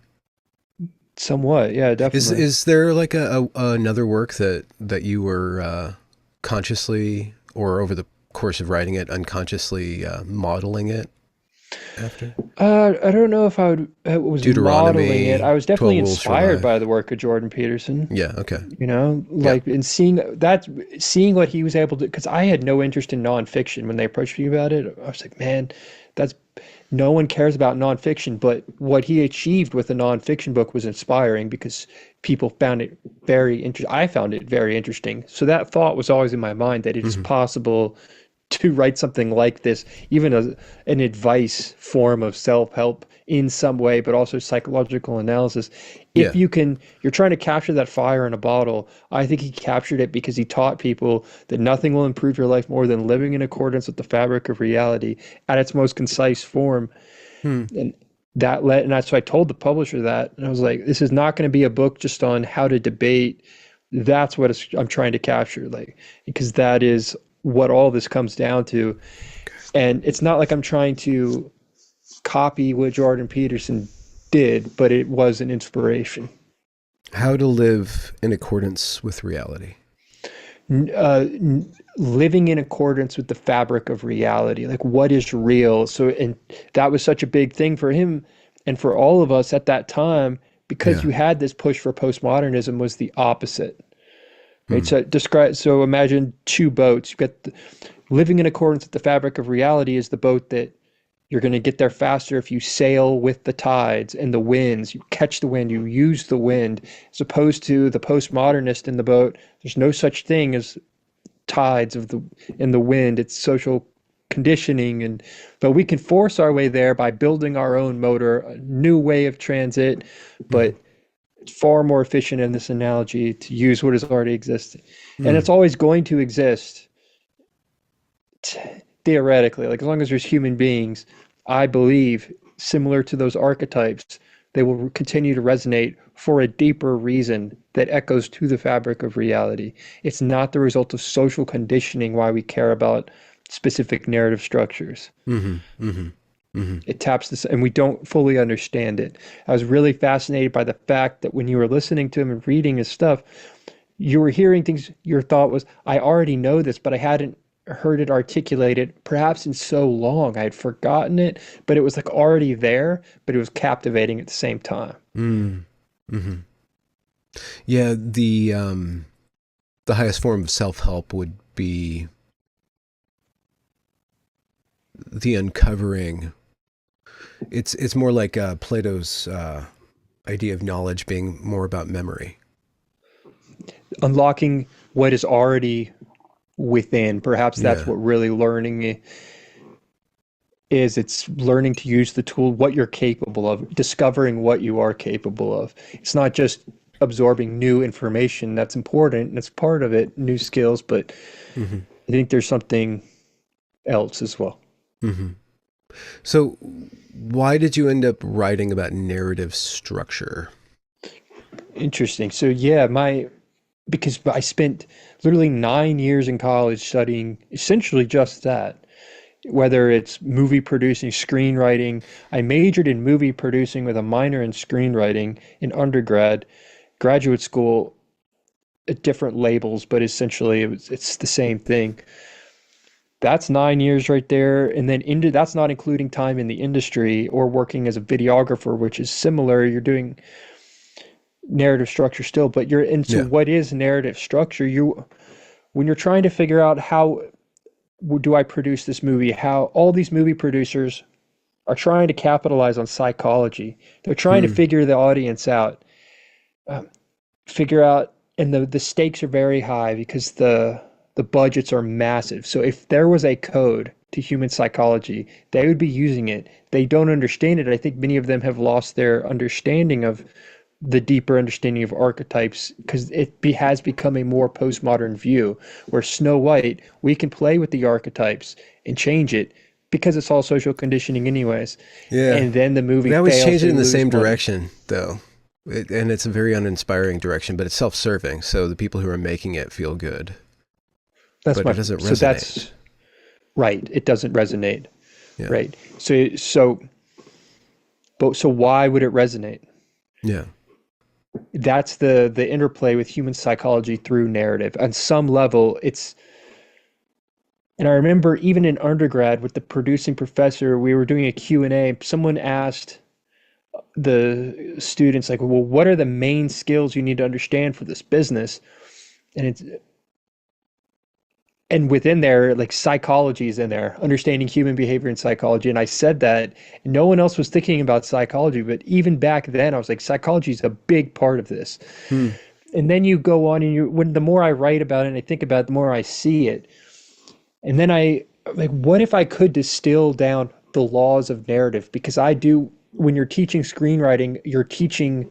somewhat, yeah, Is definitely. is there like another work that you were consciously or over the course of writing it unconsciously modeling it after? I don't know if I was modeling it. I Deuteronomy, was definitely 12 Rules for inspired by Life. the work of Jordan Peterson, Yeah, okay. Yeah. like in seeing what he was able to, because I had no interest in nonfiction when they approached me about it. I was like, man, that's no one cares about nonfiction, but what he achieved with a nonfiction book was inspiring because people found it very interesting. I found it very interesting. So that thought was always in my mind that it is Hmm. possible to write something like this, even an advice form of self-help in some way, but also psychological analysis. If Yeah. you're trying to capture that fire in a bottle. I think he captured it because he taught people that nothing will improve your life more than living in accordance with the fabric of reality at its most concise form. Hmm. And so I told the publisher that, and I was like, this is not going to be a book just on how to debate. That's what I'm trying to capture, like, because that is what all this comes down to. And it's not like I'm trying to copy what Jordan Peterson did, but it was an inspiration. How to live in accordance with reality. Living in accordance with the fabric of reality, like what is real. So, and that was such a big thing for him and for all of us at that time, because Yeah. you had this push for postmodernism was the opposite, right? So imagine two boats. You've got living in accordance with the fabric of reality is the boat that you're going to get there faster if you sail with the tides and the winds. You catch the wind, you use the wind, as opposed to the postmodernist in the boat. There's no such thing as tides in the wind. It's social conditioning, but we can force our way there by building our own motor, a new way of transit, but it's far more efficient in this analogy to use what is already existing. And it's always going to exist theoretically, like as long as there's human beings. I believe, similar to those archetypes, they will continue to resonate for a deeper reason that echoes to the fabric of reality. It's not the result of social conditioning why we care about specific narrative structures. It taps this, and we don't fully understand it. I was really fascinated by the fact that when you were listening to him and reading his stuff, you were hearing things your thought was, I already know this, but I hadn't heard it articulated perhaps in so long. I had forgotten it, but it was like already there, but it was captivating at the same time. Yeah, the highest form of self-help would be the uncovering. It's more like Plato's idea of knowledge being more about memory. Unlocking what is already within. Perhaps that's what really learning is. It's learning to use the tool, what you're capable of, discovering what you are capable of. It's not just absorbing new information. That's important. That's part of it, new skills, but I think there's something else as well. So why did you end up writing about narrative structure? Interesting. So yeah, because I spent literally 9 years in college studying essentially just that, whether it's movie producing, screenwriting. I majored in movie producing with a minor in screenwriting in undergrad. Graduate school, different labels, but essentially it's the same thing. That's 9 years right there. And then that's not including time in the industry or working as a videographer, which is similar. You're doing narrative structure still, but you're into what is narrative structure. When you're trying to figure out how do I produce this movie, how all these movie producers are trying to capitalize on psychology. They're trying to figure the audience out, and the stakes are very high because the budgets are massive. So if there was a code to human psychology, they would be using it. They don't understand it. I think many of them have lost their understanding of the deeper understanding of archetypes because it has become a more postmodern view where Snow White, we can play with the archetypes and change it because it's all social conditioning anyways. Yeah. And then the movie They always fails, change it they in the lose same money. direction, though. And it's a very uninspiring direction, but it's self-serving. So the people who are making it feel good. But it doesn't so resonate. that's right. It doesn't resonate. Yeah. Right. So why would it resonate? Yeah. That's the interplay with human psychology through narrative. On some level, and I remember even in undergrad with the producing professor, we were doing a Q&A. Someone asked the students, like, well, what are the main skills you need to understand for this business? And within there, like psychology is in there, understanding human behavior and psychology. And I said that no one else was thinking about psychology, but even back then I was like, psychology is a big part of this. And then you go on and the more I write about it and I think about it, the more I see it. And then like, what if I could distill down the laws of narrative? Because I do, when you're teaching screenwriting, you're teaching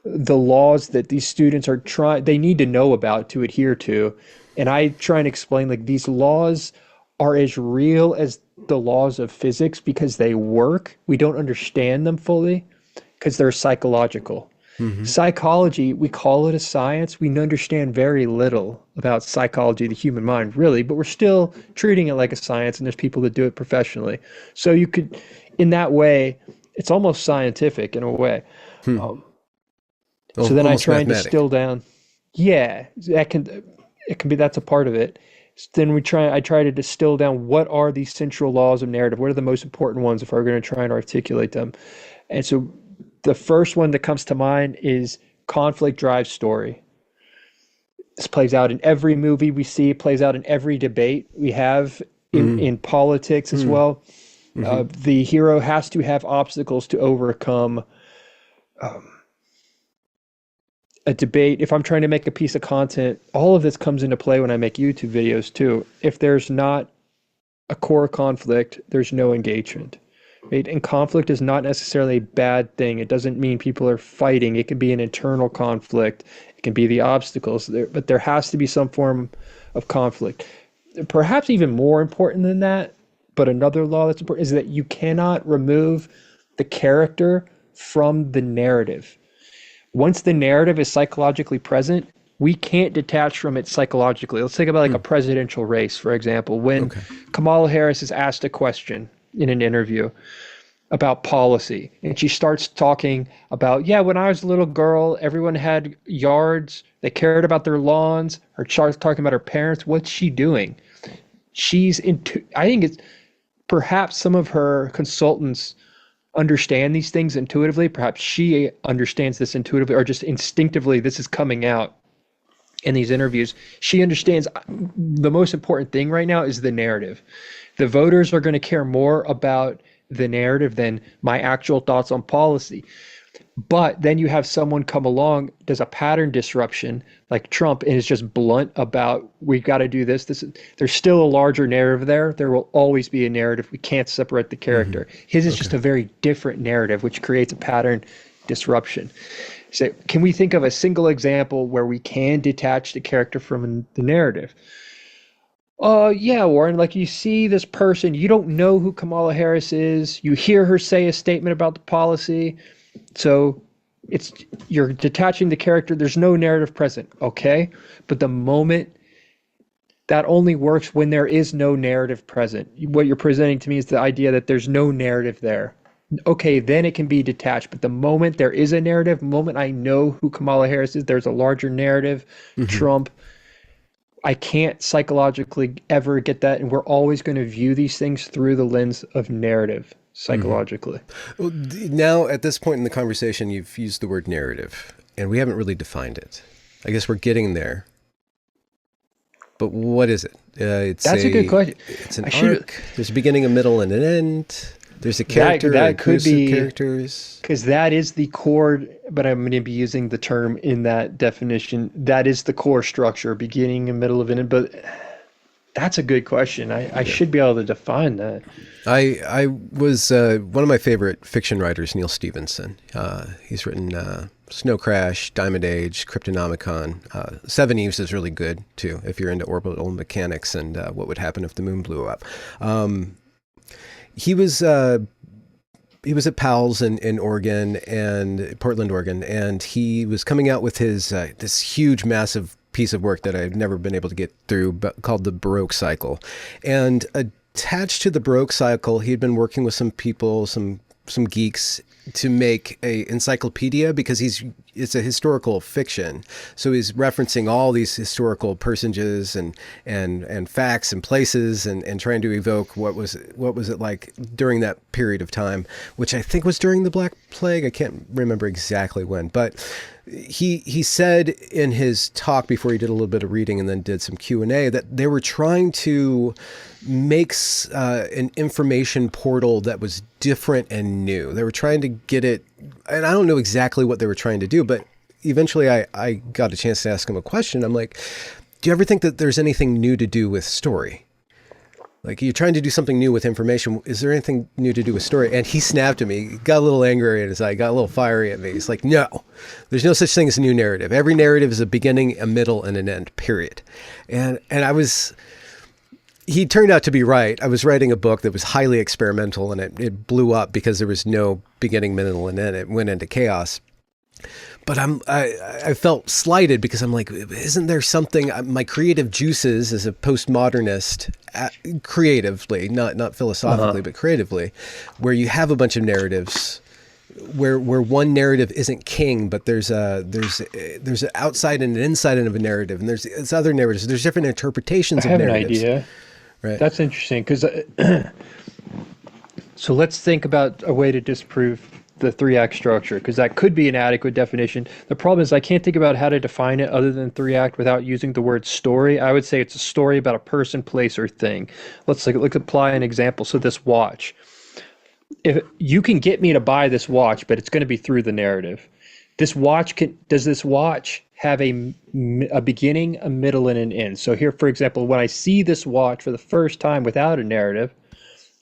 the laws that these students are trying, they need to know about to adhere to. And I try and explain like these laws are as real as the laws of physics because they work. We don't understand them fully because they're psychological. Hmm. Psychology, we call it a science. We understand very little about psychology of the human mind, really, but we're still treating it like a science, and there's people that do it professionally. So you could, in that way, it's almost scientific in a way. Hmm. Um, so then I Almost try and mathematic. distill down. Yeah, that can it can be that's a part of it. Then I try to distill down what are these central laws of narrative? What are the most important ones if we're going to try and articulate them? And so the first one that comes to mind is conflict drives story. This plays out in every movie we see, it plays out in every debate we have Mm-hmm. in politics as Mm-hmm. well. The hero has to have obstacles to overcome a debate. If I'm trying to make a piece of content, all of this comes into play when I make YouTube videos too. If there's not a core conflict, there's no engagement. Right? And conflict is not necessarily a bad thing. It doesn't mean people are fighting. It can be an internal conflict. It can be the obstacles there, but there has to be some form of conflict. Perhaps even more important than that, but another law that's important is that you cannot remove the character from the narrative. Once the narrative is psychologically present, we can't detach from it psychologically. Let's think about like a presidential race, for example. When Okay. Kamala Harris is asked a question in an interview about policy, and she starts talking about, yeah, when I was a little girl, everyone had yards, they cared about their lawns. Her starts talking about her parents. What's she doing? She's into, I think it's perhaps some of her consultants understand these things intuitively. Perhaps she understands this intuitively or just instinctively. This is coming out in these interviews. She understands the most important thing right now is the narrative. The voters are going to care more about the narrative than my actual thoughts on policy. But then you have someone come along, does a pattern disruption like Trump, and is just blunt about we've got to do this. There's still a larger narrative there. There will always be a narrative. We can't separate the Mm-hmm. character. His is just Okay. a very different narrative, which creates a pattern disruption. So can we think of a single example where we can detach the character from the narrative? Yeah, Warren, like you see this person, you don't know who Kamala Harris is. You hear her say a statement about the policy. So it's you're detaching the character. There's no narrative present, okay? But the moment that only works when there is no narrative present. What you're presenting to me is the idea that there's no narrative there. Okay, then it can be detached. But the moment there is a narrative, the moment I know who Kamala Harris is, there's a larger narrative. Mm-hmm. Trump, I can't psychologically ever get that. And we're always going to view these things through the lens of narrative Mm-hmm. psychologically. Well, now, at this point in the conversation, you've used the word narrative, and we haven't really defined it. I guess we're getting there. But what is it? That's a good question. It's an I should arc. There's a beginning, a middle, and an end. There's a that character, a that could group of be characters. because that is the core, but I'm going to be using the term in that definition. That is the core structure, beginning and middle of it. But that's a good question. I Yeah. should be able to define that. I was one of my favorite fiction writers, Neil Stevenson. He's written Snow Crash, Diamond Age, Cryptonomicon. Seven Eves is really good too, if you're into orbital mechanics and what would happen if the moon blew up. He was at Powell's in Oregon and Portland, Oregon, and he was coming out with his this huge, massive piece of work that I've never been able to get through, but called the Baroque Cycle. And attached to the Baroque Cycle, he had been working with some people, some geeks, to make a encyclopedia because it's a historical fiction. So he's referencing all these historical personages and facts and places and trying to evoke what was it like during that period of time, which I think was during the Black Plague. I can't remember exactly when, but he said in his talk before he did a little bit of reading and then did some Q&A that they were trying to make an information portal that was different and new. They were trying to get it, and I don't know exactly what they were trying to do, but eventually I got a chance to ask him a question. I'm like, do you ever think that there's anything new to do with story? Like, you're trying to do something new with information. Is there anything new to do with story? And he snapped at me, got a little angry in his eye, got a little fiery at me. He's like, no, there's no such thing as a new narrative. Every narrative is a beginning, a middle, and an end, period. And he turned out to be right. I was writing a book that was highly experimental, and it blew up because there was no beginning, middle, and end. It went into chaos. But I felt slighted because I'm like, isn't there something, my creative juices as a postmodernist, creatively, not philosophically, but creatively, where you have a bunch of narratives where one narrative isn't king, but there's an outside and an inside of a narrative, and there's other narratives. There's different interpretations of narratives. I have an idea. Right. That's interesting because so let's think about a way to disprove the three-act structure, because that could be an adequate definition. The problem is I can't think about how to define it other than three-act without using the word story. I would say it's a story about a person, place, or thing. Let's apply an example. So this watch. If you can get me to buy this watch, but it's going to be through the narrative. Does this watch have a beginning, a middle, and an end? So here, for example, when I see this watch for the first time without a narrative,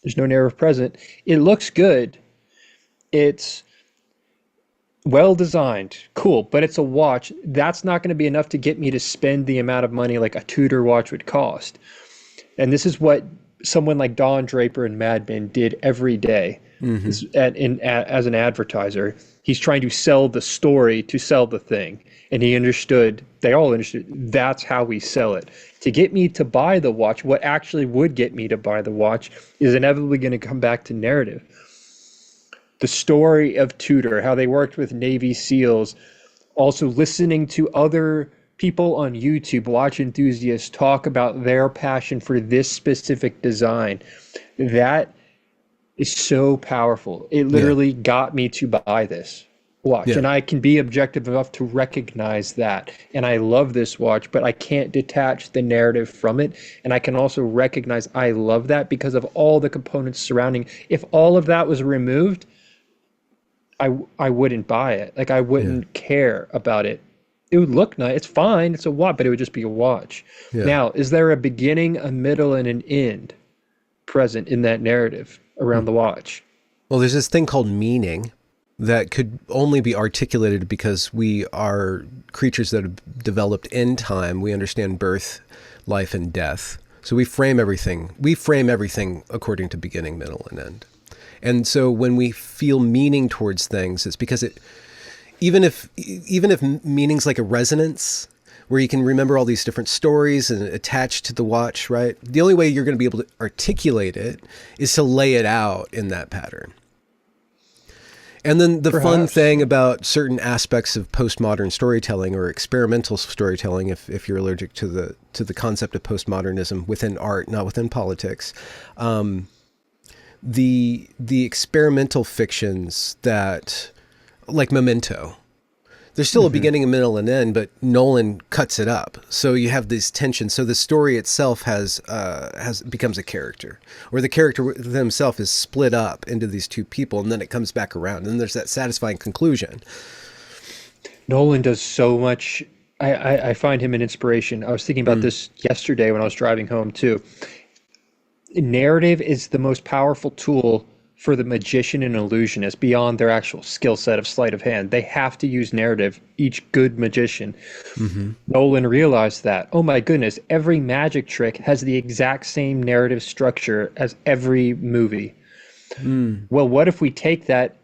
there's no narrative present, it looks good. It's well designed, cool, but it's a watch. That's not going to be enough to get me to spend the amount of money like a Tudor watch would cost. And this is what someone like Don Draper and Mad Men did every day. As an advertiser. He's trying to sell the story to sell the thing. And they all understood, that's how we sell it. To get me to buy the watch, what actually would get me to buy the watch is inevitably going to come back to narrative. The story of Tudor, how they worked with Navy SEALs, also listening to other people on YouTube, watch enthusiasts talk about their passion for this specific design. That is so powerful. It literally got me to buy this watch. And I can be objective enough to recognize that. And I love this watch, but I can't detach the narrative from it. And I can also recognize I love that because of all the components surrounding. If all of that was removed, I wouldn't buy it. Like, I wouldn't care about it. It would look nice. It's fine. It's a watch, but it would just be a watch. Yeah. Now, is there a beginning, a middle, and an end present in that narrative around the watch? Well, there's this thing called meaning that could only be articulated because we are creatures that have developed in time. We understand birth, life, and death. So we frame everything according to beginning, middle, and end. And so when we feel meaning towards things, it's because even if meaning's like a resonance, where you can remember all these different stories and attach to the watch, right? The only way you're going to be able to articulate it is to lay it out in that pattern. And then the fun thing about certain aspects of postmodern storytelling or experimental storytelling, if you're allergic to the concept of postmodernism within art, not within politics, the experimental fictions that, like Memento, there's still a beginning, a middle, and end, but Nolan cuts it up. So you have these tensions. So the story itself becomes a character, or the character themselves is split up into these two people, and then it comes back around, and there's that satisfying conclusion. Nolan does so much. I find him an inspiration. I was thinking about this yesterday when I was driving home too. Narrative is the most powerful tool for the magician and illusionist beyond their actual skill set of sleight of hand. They have to use narrative, each good magician. Nolan realized that, oh my goodness, every magic trick has the exact same narrative structure as every movie. Well, what if we take that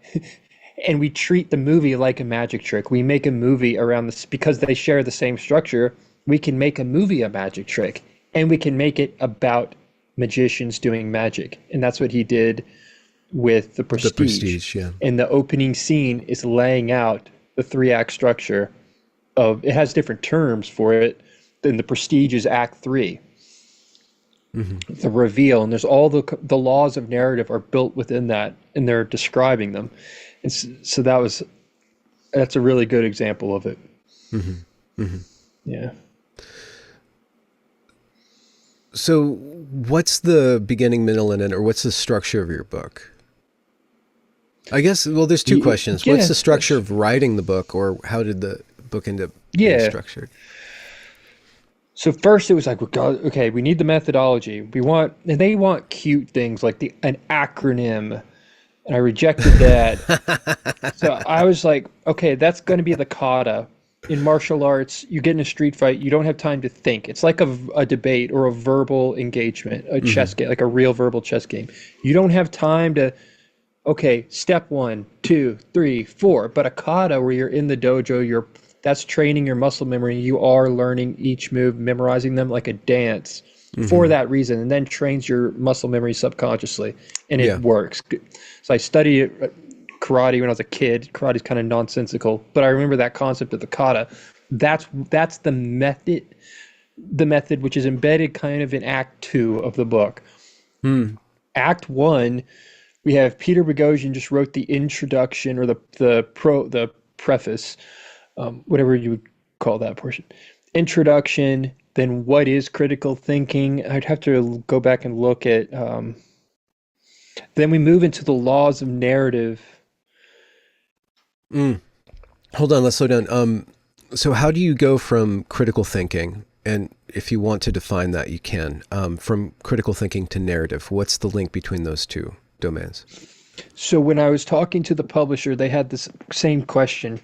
and we treat the movie like a magic trick? We make a movie around this, because they share the same structure, we can make a movie a magic trick, and we can make it about magicians doing magic. And that's what he did with The Prestige. The Prestige, yeah. And the opening scene is laying out the three-act structure of, it has different terms for it. Then The Prestige is Act 3. The reveal, and there's all the laws of narrative are built within that, and they're describing them. And so that's a really good example of it. Yeah. So what's the beginning, middle, and end, or what's the structure of your book? I guess, well, there's two questions. What's the structure of writing the book, or how did the book end up being structured? So first it was like, okay, we need the methodology. And they want cute things like an acronym, and I rejected that. So I was like, okay, that's going to be the kata. In martial arts, you get in a street fight, you don't have time to think. It's like a debate or a verbal engagement, a chess game, like a real verbal chess game. You don't have time to, okay, step 1, 2, 3, 4. But a kata where you're in the dojo, that's training your muscle memory. You are learning each move, memorizing them like a dance for that reason, and then trains your muscle memory subconsciously, and it Yeah. works. So I studied karate when I was a kid. Karate's kind of nonsensical, but I remember that concept of the kata. That's the method which is embedded kind of in Act 2 of the book. Act 1, we have Peter Boghossian just wrote the introduction or the preface, whatever you would call that portion. Introduction, then what is critical thinking? I'd have to go back and look at. Then we move into the laws of narrative. Hold on, let's slow down. So how do you go from critical thinking, and if you want to define that, you can, from critical thinking to narrative? What's the link between those two domains? So when I was talking to the publisher, they had this same question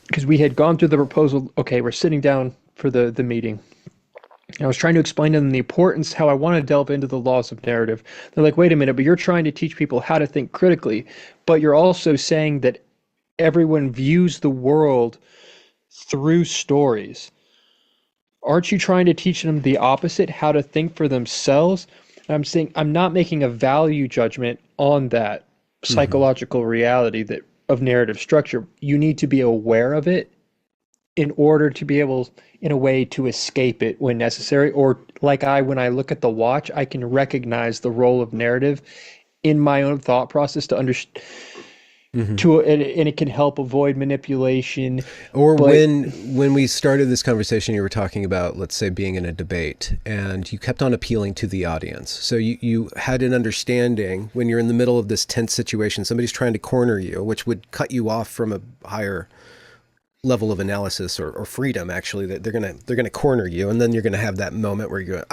because we had gone through the proposal. Okay, we're sitting down for the meeting. And I was trying to explain to them the importance, how I want to delve into the laws of narrative. They're like, wait a minute, but you're trying to teach people how to think critically, but you're also saying that everyone views the world through stories. Aren't you trying to teach them the opposite, how to think for themselves? And I'm saying I'm not making a value judgment on that psychological reality that of narrative structure. You need to be aware of it in order to be able, in a way, to escape it when necessary. Or like when I look at the watch, I can recognize the role of narrative in my own thought process to understand. And it can help avoid manipulation. Or but, when we started this conversation, you were talking about, let's say, being in a debate, and you kept on appealing to the audience. So you had an understanding when you're in the middle of this tense situation, somebody's trying to corner you, which would cut you off from a higher level of analysis or freedom, actually, that they're gonna corner you, and then you're gonna have that moment where you go,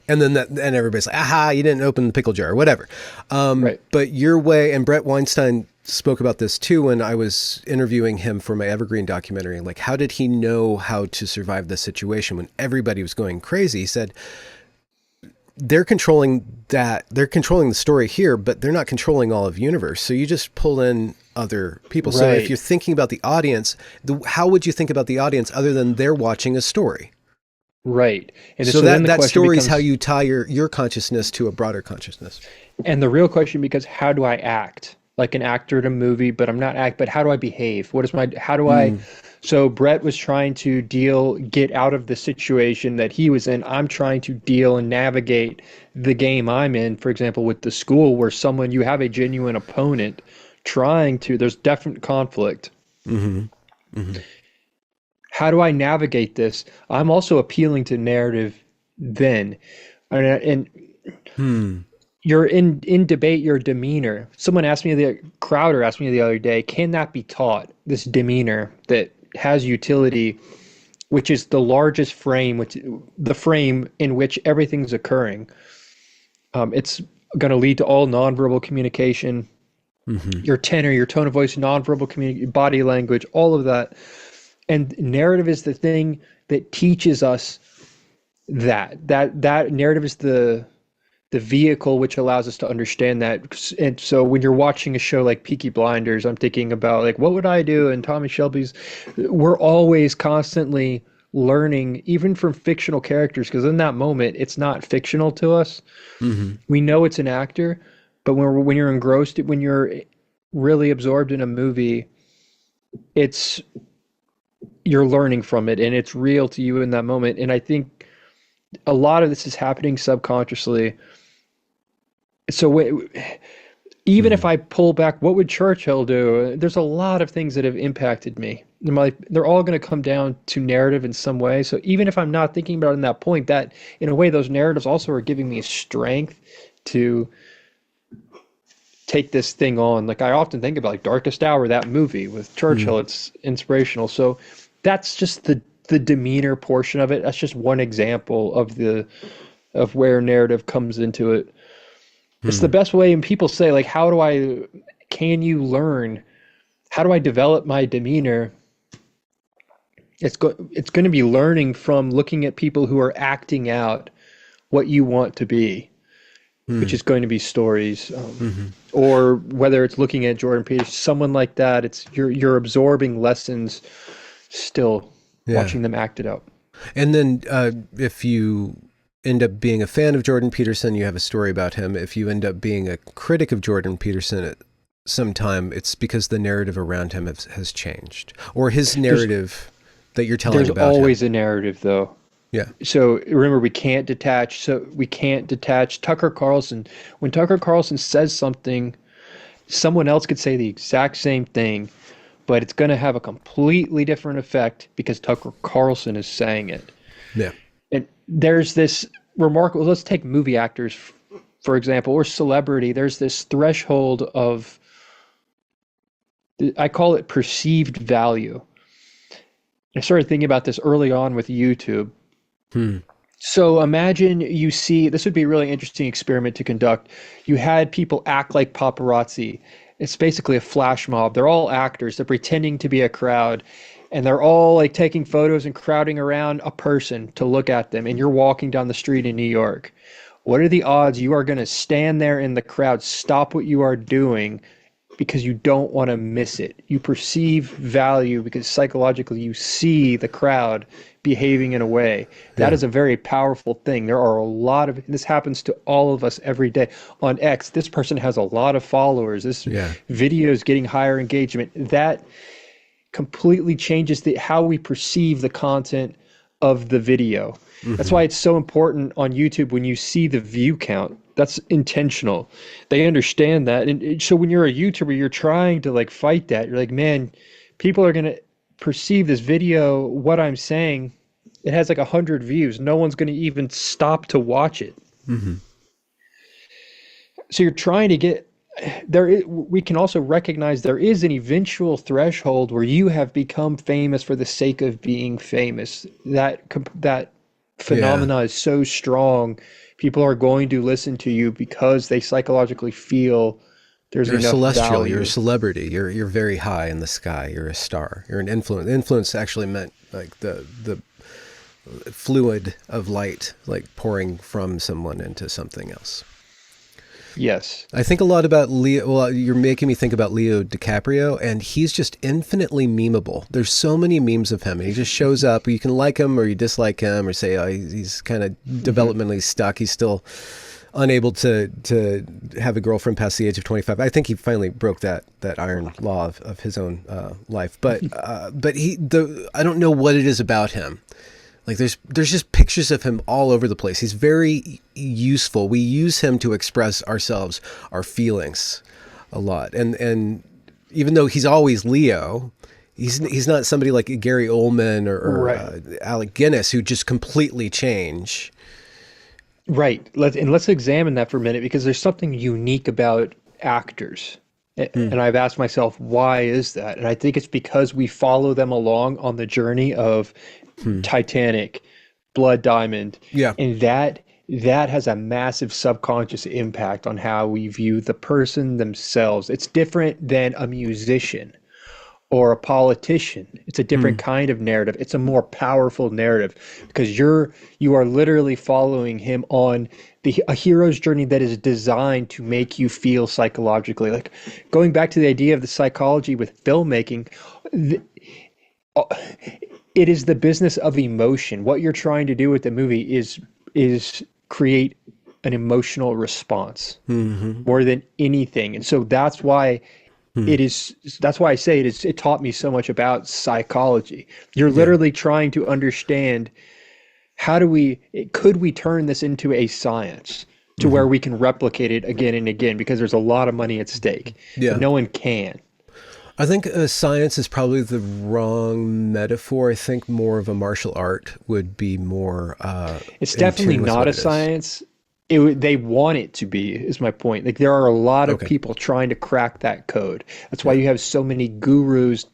and then everybody's like, aha, you didn't open the pickle jar, or whatever. Right. But your way, and Brett Weinstein spoke about this too when I was interviewing him for my Evergreen documentary. Like, how did he know how to survive the situation when everybody was going crazy? He said, they're controlling the story here, but they're not controlling all of universe. So you just pull in other people. Right. So if you're thinking about the audience, how would you think about the audience other than they're watching a story? Right. And so then the that question story is becomes, how you tie your consciousness to a broader consciousness. and the real question becomes, how do I act like an actor in a movie? But I'm not but how do I behave? So Brett was trying to get out of the situation that he was in. I'm trying to deal and navigate the game I'm in. For example, with the school, where you have a genuine opponent there's definite conflict. How do I navigate this? I'm also appealing to narrative then. And you're in debate, your demeanor. Crowder asked me the other day, can that be taught? This demeanor that has utility, which is the largest frame, the frame in which everything's occurring. It's going to lead to all nonverbal communication, your tenor, your tone of voice, nonverbal communication, body language, all of that. And narrative is the thing that teaches us that narrative is the vehicle which allows us to understand that. And so when you're watching a show like Peaky Blinders, I'm thinking about, like, what would I do? And Tommy Shelby's, we're always constantly learning, even from fictional characters, because in that moment, it's not fictional to us. We know it's an actor, but when you're engrossed, when you're really absorbed in a movie, you're learning from it, and it's real to you in that moment. And I think a lot of this is happening subconsciously. So even if I pull back, what would Churchill do? There's a lot of things that have impacted me. They're all going to come down to narrative in some way. So even if I'm not thinking about it in that point, that in a way, those narratives also are giving me strength to take this thing on. Like, I often think about, like, Darkest Hour, that movie with Churchill. It's inspirational. So that's just the demeanor portion of it. That's just one example of where narrative comes into it. It's the best way. And people say, like, can you learn? How do I develop my demeanor? It's going to be learning from looking at people who are acting out what you want to be, which is going to be stories, or whether it's looking at Jordan Peterson, someone like that. It's you're absorbing lessons, still watching them act it out. And then if you end up being a fan of Jordan Peterson, you have a story about him. If you end up being a critic of Jordan Peterson at some time, it's because the narrative around him has changed, or his narrative that you're telling about him. There's always a narrative, though. Yeah. So remember, we can't detach. Tucker Carlson. When Tucker Carlson says something, someone else could say the exact same thing, but it's going to have a completely different effect because Tucker Carlson is saying it. Yeah. And there's this remarkable, let's take movie actors, for example, or celebrity. There's this threshold of, I call it perceived value. I started thinking about this early on with YouTube. So imagine this would be a really interesting experiment to conduct. You had people act like paparazzi. It's basically a flash mob. They're all actors. They're pretending to be a crowd. And they're all like taking photos and crowding around a person to look at them. And you're walking down the street in New York. What are the odds you are going to stand there in the crowd, stop what you are doing because you don't want to miss it? You perceive value because psychologically you see the crowd behaving in a way. That is a very powerful thing. There are a lot of, this happens to all of us every day. On X, this person has a lot of followers. This video is getting higher engagement. That completely changes how we perceive the content of the video. That's why it's so important on YouTube when you see the view count. That's intentional. They understand that. And so when you're a YouTuber, you're trying to like fight that. You're like, man, people are going to perceive this video, what I'm saying, it has like 100 views. No one's going to even stop to watch it. So you're trying to get there. We can also recognize there is an eventual threshold where you have become famous for the sake of being famous. That phenomena is so strong. People are going to listen to you because they psychologically feel there's you're enough celestial. value. You're a celebrity. You're very high in the sky. You're a star. You're an influence. Influence actually meant like the fluid of light, like pouring from someone into something else. Yes. I think a lot about Leo. Well, you're making me think about Leo DiCaprio, and he's just infinitely memeable. There's so many memes of him, and he just shows up. You can like him or you dislike him or say, oh, he's kind of developmentally stuck. He's still unable to have a girlfriend past the age of 25. I think he finally broke that iron law of his own life. But I don't know what it is about him. Like there's just pictures of him all over the place. He's very useful. We use him to express ourselves, our feelings a lot. And even though he's always Leo, he's not somebody like Gary Oldman or Alec Guinness who just completely change. Right. Let's examine that for a minute, because there's something unique about actors. And I've asked myself, why is that? And I think it's because we follow them along on the journey of Titanic, Blood Diamond. Yeah. And that has a massive subconscious impact on how we view the person themselves. It's different than a musician or a politician. It's a different kind of narrative. It's a more powerful narrative because you are literally following him on a hero's journey that is designed to make you feel psychologically. Like going back to the idea of the psychology with filmmaking, it is the business of emotion. What you're trying to do with the movie is create an emotional response more than anything. And so that's why that's why I say it taught me so much about psychology. You're literally trying to understand could we turn this into a science to where we can replicate it again and again, because there's a lot of money at stake. But no one can. I think science is probably the wrong metaphor. I think more of a martial art would be more. It's definitely not a science. They want it to be, is my point. Like there are a lot of people trying to crack that code. That's why you have so many gurus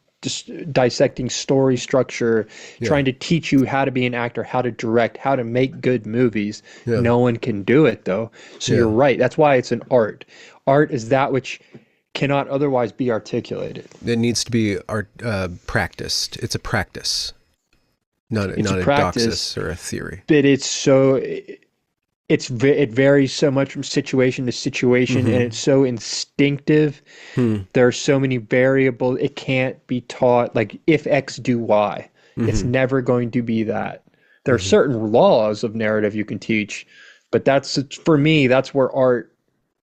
dissecting story structure, trying to teach you how to be an actor, how to direct, how to make good movies. Yeah. No one can do it though. So you're right. That's why it's an art. Art is that which cannot otherwise be articulated. It needs to be practiced. It's a practice, not a practice, doxis or a theory. But it varies so much from situation to situation, and it's so instinctive. There are so many variables. It can't be taught. Like, if X, do Y. It's never going to be that. There are certain laws of narrative you can teach, but for me, that's where art.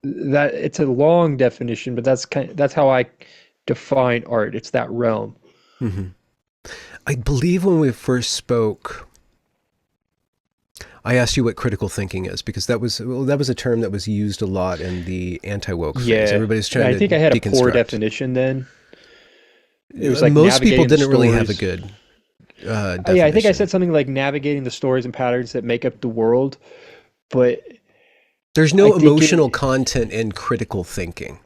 That it's a long definition, but that's how I define art. It's that realm. I believe when we first spoke, I asked you what critical thinking is, because that was a term that was used a lot in the anti-woke phase. Everybody's trying to I think I had deconstruct. a poor definition then. It was like most people didn't really have a stories. good definition. Yeah, I think I said something like navigating the stories and patterns that make up the world, but there's no emotional content in critical thinking.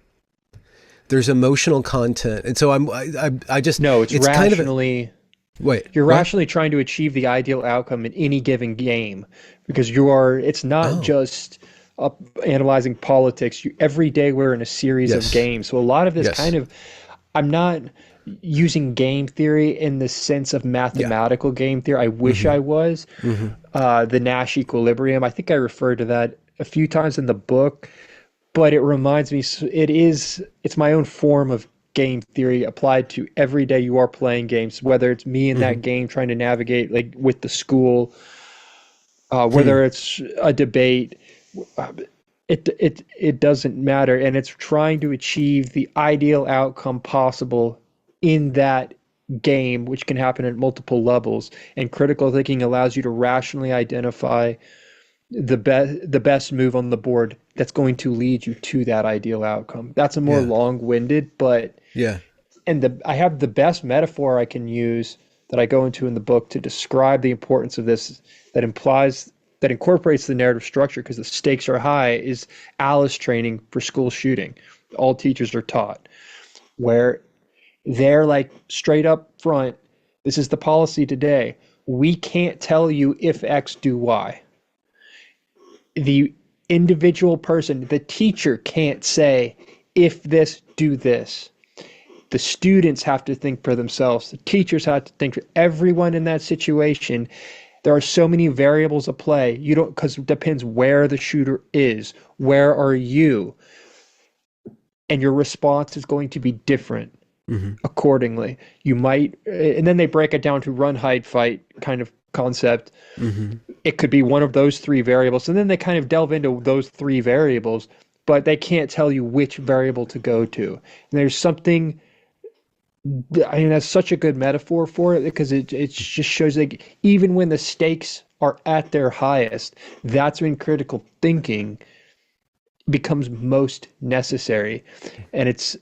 There's emotional content, and so I just no. It's rationally. Kind of wait, you're rationally trying to achieve the ideal outcome in any given game, because it's not just analyzing politics. Every day we're in a series of games, so a lot of this I'm not using game theory in the sense of mathematical game theory. I wish I was. The Nash equilibrium, I think I referred to that a few times in the book, but it reminds me, it's my own form of game theory applied to every day you are playing games, whether it's me in that game trying to navigate like with the school, whether it's a debate, it doesn't matter. And it's trying to achieve the ideal outcome possible in that game, which can happen at multiple levels. And critical thinking allows you to rationally identify the best move on the board that's going to lead you to that ideal outcome. That's a more long-winded, but and I have the best metaphor I can use that I go into in the book to describe the importance of this, that incorporates the narrative structure because the stakes are high, is Alice training for school shooting. All teachers are taught, where they're like straight up front, this is the policy today. We can't tell you if X, do Y. The individual person, the teacher can't say, if this, do this. The students have to think for themselves. The teachers have to think for everyone in that situation. There are so many variables at play. Because it depends where the shooter is. Where are you? And your response is going to be different accordingly. You might, and then they break it down to run, hide, fight kind of concept. It could be one of those three variables, and then they kind of delve into those three variables, but they can't tell you which variable to go to. And there's something, I mean, that's such a good metaphor for it, because it just shows like even when the stakes are at their highest, that's when critical thinking becomes most necessary. And it's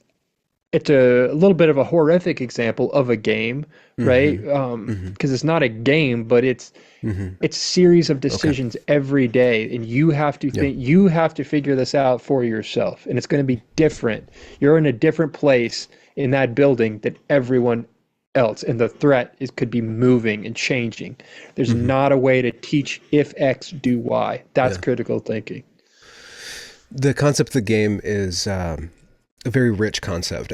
a little bit of a horrific example of a game, right? Because it's not a game, but it's a series of decisions every day, and you have to think, you have to figure this out for yourself, and it's going to be different. You're in a different place in that building than everyone else, and the threat could be moving and changing. There's not a way to teach if X, do Y. That's critical thinking. The concept of the game is a very rich concept.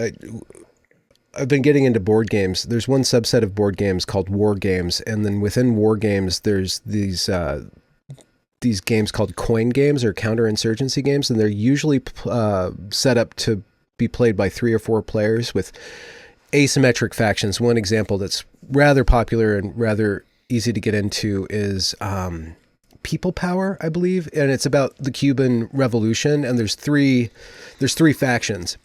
I've been getting into board games. There's one subset of board games called war games, and then within war games, there's these games called coin games or counterinsurgency games, and they're usually set up to be played by 3 or 4 players with asymmetric factions. One example that's rather popular and rather easy to get into is People Power, I believe, and it's about the Cuban Revolution, and there's three factions.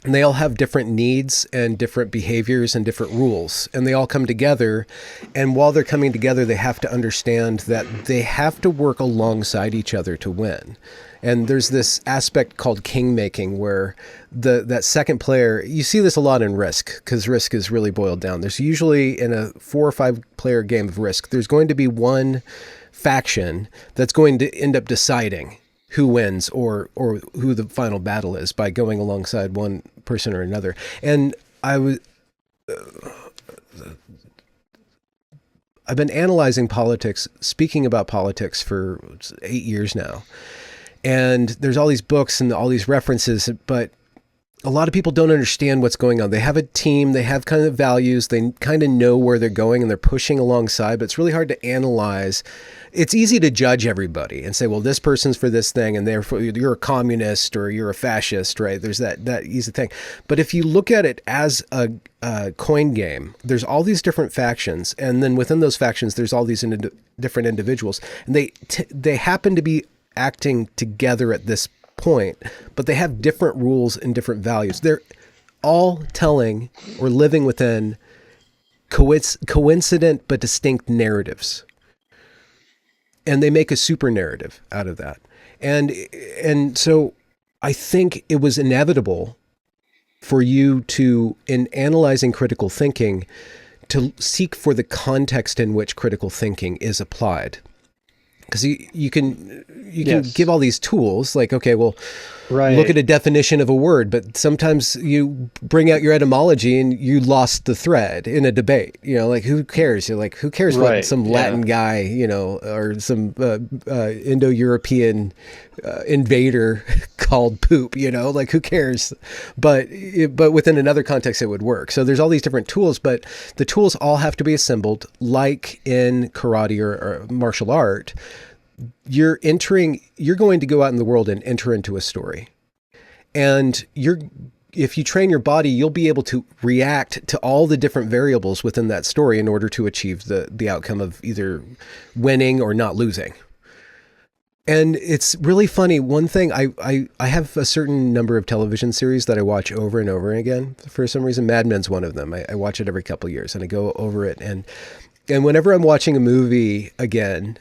And they all have different needs and different behaviors and different rules. And they all come together. And while they're coming together, they have to understand that they have to work alongside each other to win. And there's this aspect called king making, where that second player, you see this a lot in Risk, because Risk is really boiled down. There's usually, in a 4 or 5 player game of Risk, there's going to be one faction that's going to end up deciding who wins or who the final battle is by going alongside one person or another. And I've been analyzing politics, speaking about politics for 8 years now. And there's all these books and all these references, but a lot of people don't understand what's going on. They have a team, they have kind of values, they kind of know where they're going and they're pushing alongside, but it's really hard to analyze. It's easy to judge everybody and say, well, this person's for this thing and therefore you're a communist or you're a fascist, right? There's that easy thing. But if you look at it as a coin game, there's all these different factions. And then within those factions, there's all these different individuals. And they happen to be acting together at this point, but they have different rules and different values. They're all telling or living within coincident but distinct narratives. And they make a super narrative out of that. And so I think it was inevitable for you to, in analyzing critical thinking, to seek for the context in which critical thinking is applied. Because you can give all these tools like, okay, well, look at a definition of a word, but sometimes you bring out your etymology and you lost the thread in a debate. Like who cares? You're like, who cares what some Latin guy, or some Indo-European invader called poop, like who cares? But within another context, it would work. So there's all these different tools, but the tools all have to be assembled like in karate or martial art. You're going to go out in the world and enter into a story. And if you train your body, you'll be able to react to all the different variables within that story in order to achieve the outcome of either winning or not losing. And it's really funny. One thing, I have a certain number of television series that I watch over and over again. For some reason, Mad Men's one of them. I watch it every couple of years and I go over it. And whenever I'm watching a movie again,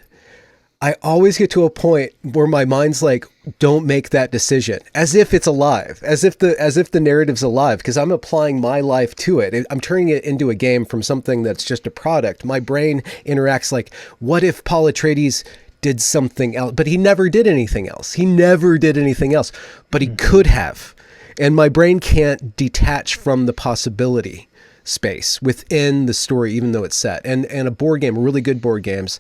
I always get to a point where my mind's like, don't make that decision, as if it's alive, as if the narrative's alive, because I'm applying my life to it. I'm turning it into a game from something that's just a product. My brain interacts like, what if Paul Atreides did something else? But he never did anything else. But he could have. And my brain can't detach from the possibility space within the story, even though it's set. And a board game, really good board games,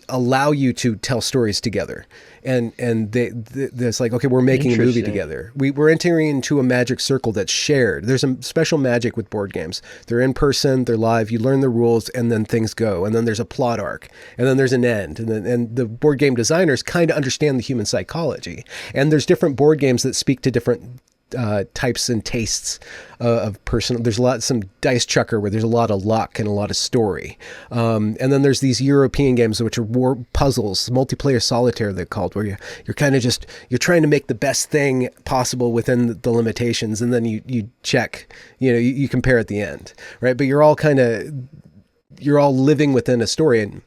allow you to tell stories together. And it's like, okay, we're making a movie together. We're entering into a magic circle that's shared. There's a special magic with board games. They're in person, they're live, you learn the rules, and then things go. And then there's a plot arc, and then there's an end. And the board game designers kind of understand the human psychology. And there's different board games that speak to different types and tastes of personal. There's some dice chucker where there's a lot of luck and a lot of story. And then there's these European games, which are war puzzles, multiplayer solitaire they're called, where you're kind of you're trying to make the best thing possible within the limitations. And then you check, you compare at the end, right? But you're all living within a story. And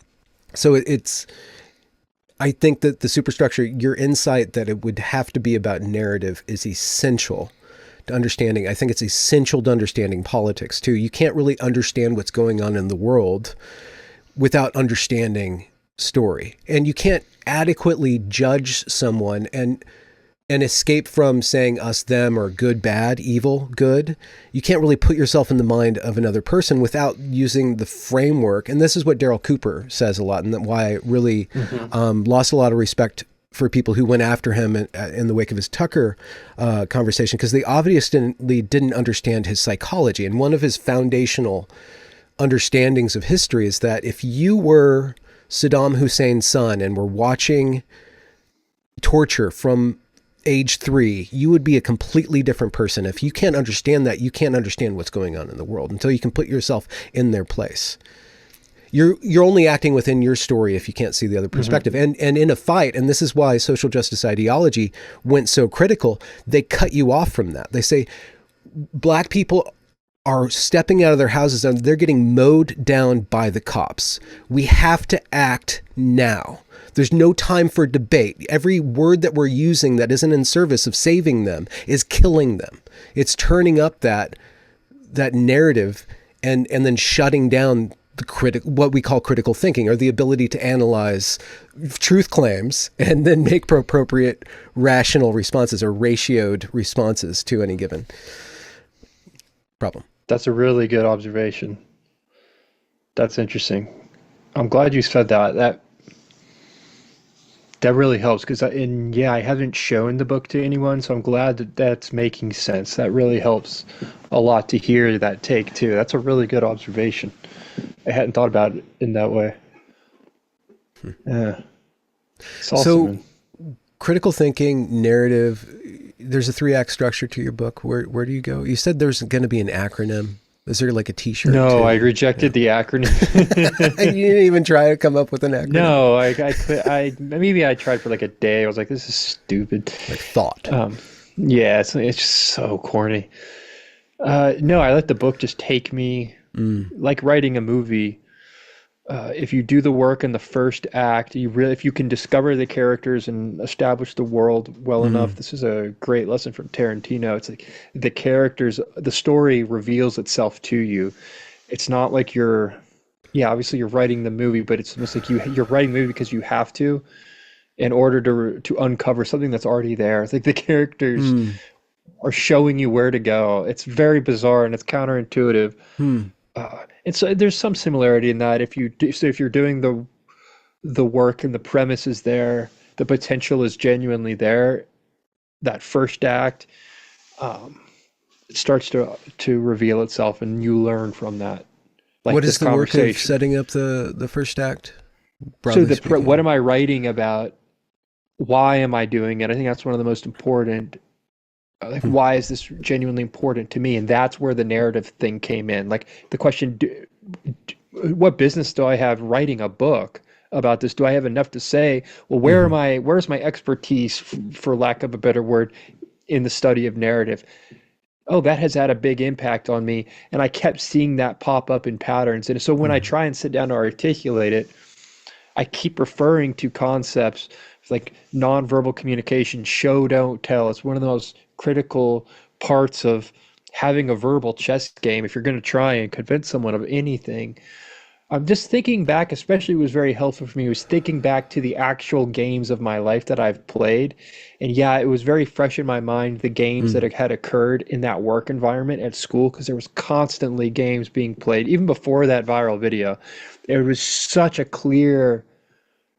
so I think that the superstructure, your insight that it would have to be about narrative is essential to understanding. I think it's essential to understanding politics too. You can't really understand what's going on in the world without understanding story. And you can't adequately judge someone and escape from saying us, them, or good, bad, evil, good. You can't really put yourself in the mind of another person without using the framework. And this is what Daryl Cooper says a lot, and why I really lost a lot of respect for people who went after him in the wake of his Tucker conversation, because they obviously didn't understand his psychology. And one of his foundational understandings of history is that if you were Saddam Hussein's son and were watching torture from age 3, you would be a completely different person. If you can't understand that, you can't understand what's going on in the world until you can put yourself in their place. You're only acting within your story if you can't see the other perspective. And in a fight, and this is why social justice ideology went so critical, they cut you off from that. They say black people are stepping out of their houses and they're getting mowed down by the cops. We have to act now. There's no time for debate. Every word that we're using that isn't in service of saving them is killing them. It's turning up that narrative and then shutting down what we call critical thinking, or the ability to analyze truth claims and then make appropriate rational responses or ratioed responses to any given problem. That's a really good observation. That's interesting. I'm glad you said that. That really helps because and yeah, I haven't shown the book to anyone, so I'm glad that that's making sense. That really helps a lot to hear that take too. That's a really good observation. I hadn't thought about it in that way. Yeah, it's awesome, So man. critical thinking, narrative. There's a three-act structure to your book. Where do you go? You said there's going to be an acronym. Is there like a T-shirt No, I too? rejected No. the You acronym. didn't even try to come up with an acronym. No, maybe I tried for like a day. I was like, this is stupid. Like thought. Um, yeah, it's just so corny. No, I let the book just take me Mm. like writing a movie. If you do the work in the first act, if you can discover the characters and establish the world well enough, Mm. this is a great lesson from Tarantino. It's like the characters, the story reveals itself to you. It's not like yeah, obviously you're writing the movie, but it's almost like you're writing the movie because you have to in order to uncover something that's already there. It's like the characters Mm. are showing you where to go. It's very bizarre and it's counterintuitive. Mm. And so there's some similarity in that if you're doing the work and the premise is there, the potential is genuinely there. That first act, um, it starts to reveal itself, and you learn from that, like What this is the work of conversation. setting up the first act, So broadly what speaking? am I writing about? Why am I doing it? I think that's one of the most important. Like, Hmm. why is this genuinely important to me? And that's where the narrative thing came in. Like the question, what business do I have writing a book about this? Do I have enough to say? Well, Hmm. where's my expertise, for lack of a better word, in the study of narrative? Oh, that has had a big impact on me. And I kept seeing that pop up in patterns. And so when I Hmm. try and sit down to articulate it, I keep referring to concepts like nonverbal communication, show, don't tell. It's one of the most critical parts of having a verbal chess game if you're going to try and convince someone of anything. I'm just thinking back, especially was very helpful for me, was thinking back to the actual games of my life that I've played. And yeah, it was very fresh in my mind, the games that Hmm. had occurred in that work environment at school, because there was constantly games being played. Even before that viral video, there was such a clear,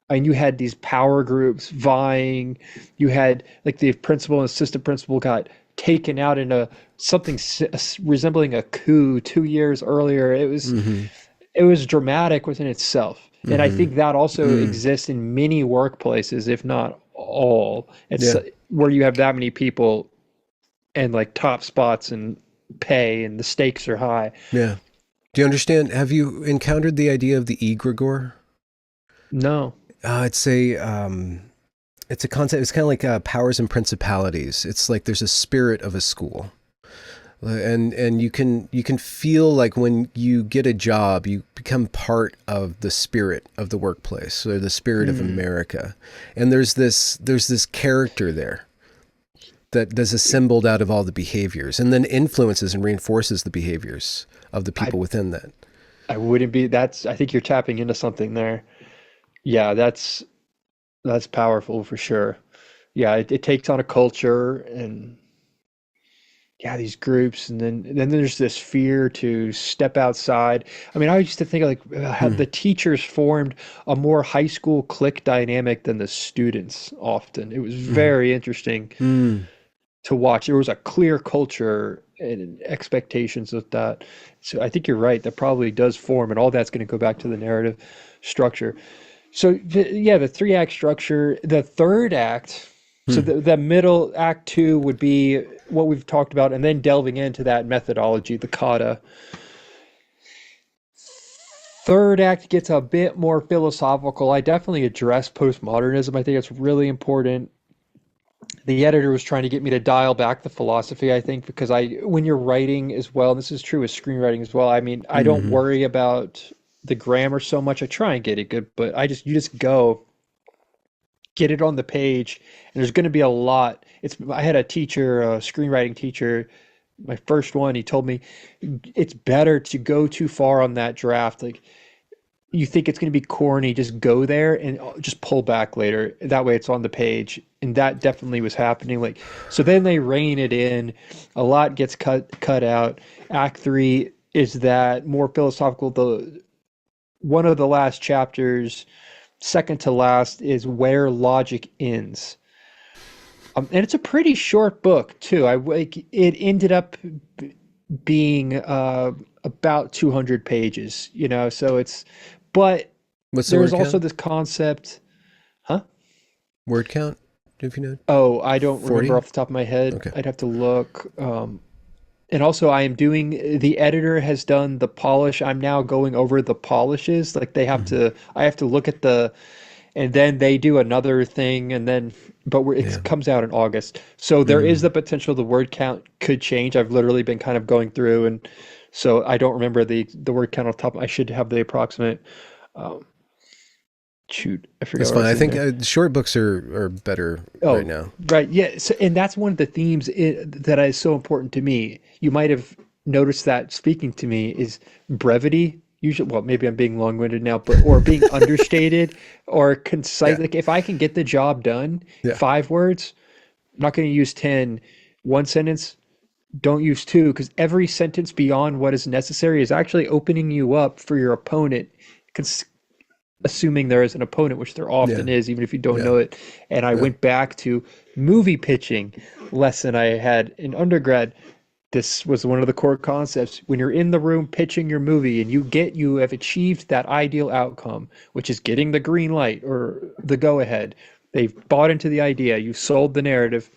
and you had these power groups vying. You had like the principal and assistant principal got taken out in a something resembling a coup 2 years earlier. Hmm. It was dramatic within itself. And I Hmm. think that also Mm. exists in many workplaces, if not all. It's Yeah. where you have that many people and like top spots and pay and the stakes are high. Yeah. Do you understand? Have you encountered the idea of the egregore? No. It's a concept. It's kind of like powers and principalities. It's like there's a spirit of a school, and you can feel like when you get a job, you become part of the spirit of the workplace or the spirit of Hmm. America, and there's this character there that is assembled out of all the behaviors, and then influences and reinforces the behaviors of the I people within that. I wouldn't be I think you're tapping into something there. Yeah, that's powerful for sure. Yeah, it takes on a culture and yeah, these groups, and then there's this fear to step outside. I mean, I used to think like how Hmm. the teachers formed a more high school clique dynamic than the students often. It was Hmm. very interesting Hmm. to watch. There was a clear culture and expectations of that. So I think you're right. That probably does form, and all that's going to go back to the narrative structure. So yeah, the three act structure, the third act, so Hmm. the middle act two would be what we've talked about, and then delving into that methodology, the kata. Third act gets a bit more philosophical. I definitely address postmodernism. I think it's really important. The editor was trying to get me to dial back the philosophy, I think, because when you're writing as well, and this is true with screenwriting as well, I mean, I don't Hmm. worry about the grammar so much. I try and get it good, but you just go get it on the page, and there's going to be a lot. I had a teacher, a screenwriting teacher, my first one. He told me it's better to go too far on that draft. Like you think it's going to be corny, just go there and just pull back later. That way it's on the page. And that definitely was happening. Like, so then they rein it in. A lot gets cut out. Act three is that more philosophical. The one of the last chapters, second to last, is where logic ends. And it's a pretty short book too. I like it ended up being about 200 pages, so but What's the there's word also count? this concept, huh? Word count, if you know. Oh, I don't remember 40? off the top of my head. Okay. I'd have to look. And also I am doing, the editor has done the polish. I'm now going over the polishes. Like Hmm. I have to look at and then they do another thing, and then, but it Yeah. comes out in August. So there is Mm. the potential the word count could change. I've literally been kind of going through, and so I don't remember the word count off the top. I should have the approximate. Um, shoot, I forgot That's what I fine. was I saying think there. short books are better right Oh, now. right. Yeah. So, and that's one of the themes that is so important to me. You might have noticed that speaking to me is brevity. Usually, well, maybe I'm being long-winded now, but or being understated or concise. Yeah. Like if I can get the job done, Yeah. 5 words, I'm not going to use 10. One sentence, don't use two, because every sentence beyond what is necessary is actually opening you up for your opponent. Assuming there is an opponent, which there Yeah. often is, even if you don't Yeah. know it. And I Yeah. went back to movie pitching lesson I had in undergrad. This was one of the core concepts. When you're in the room pitching your movie and you have achieved that ideal outcome, which is getting the green light or the go ahead. They've bought into the idea. You've sold the narrative.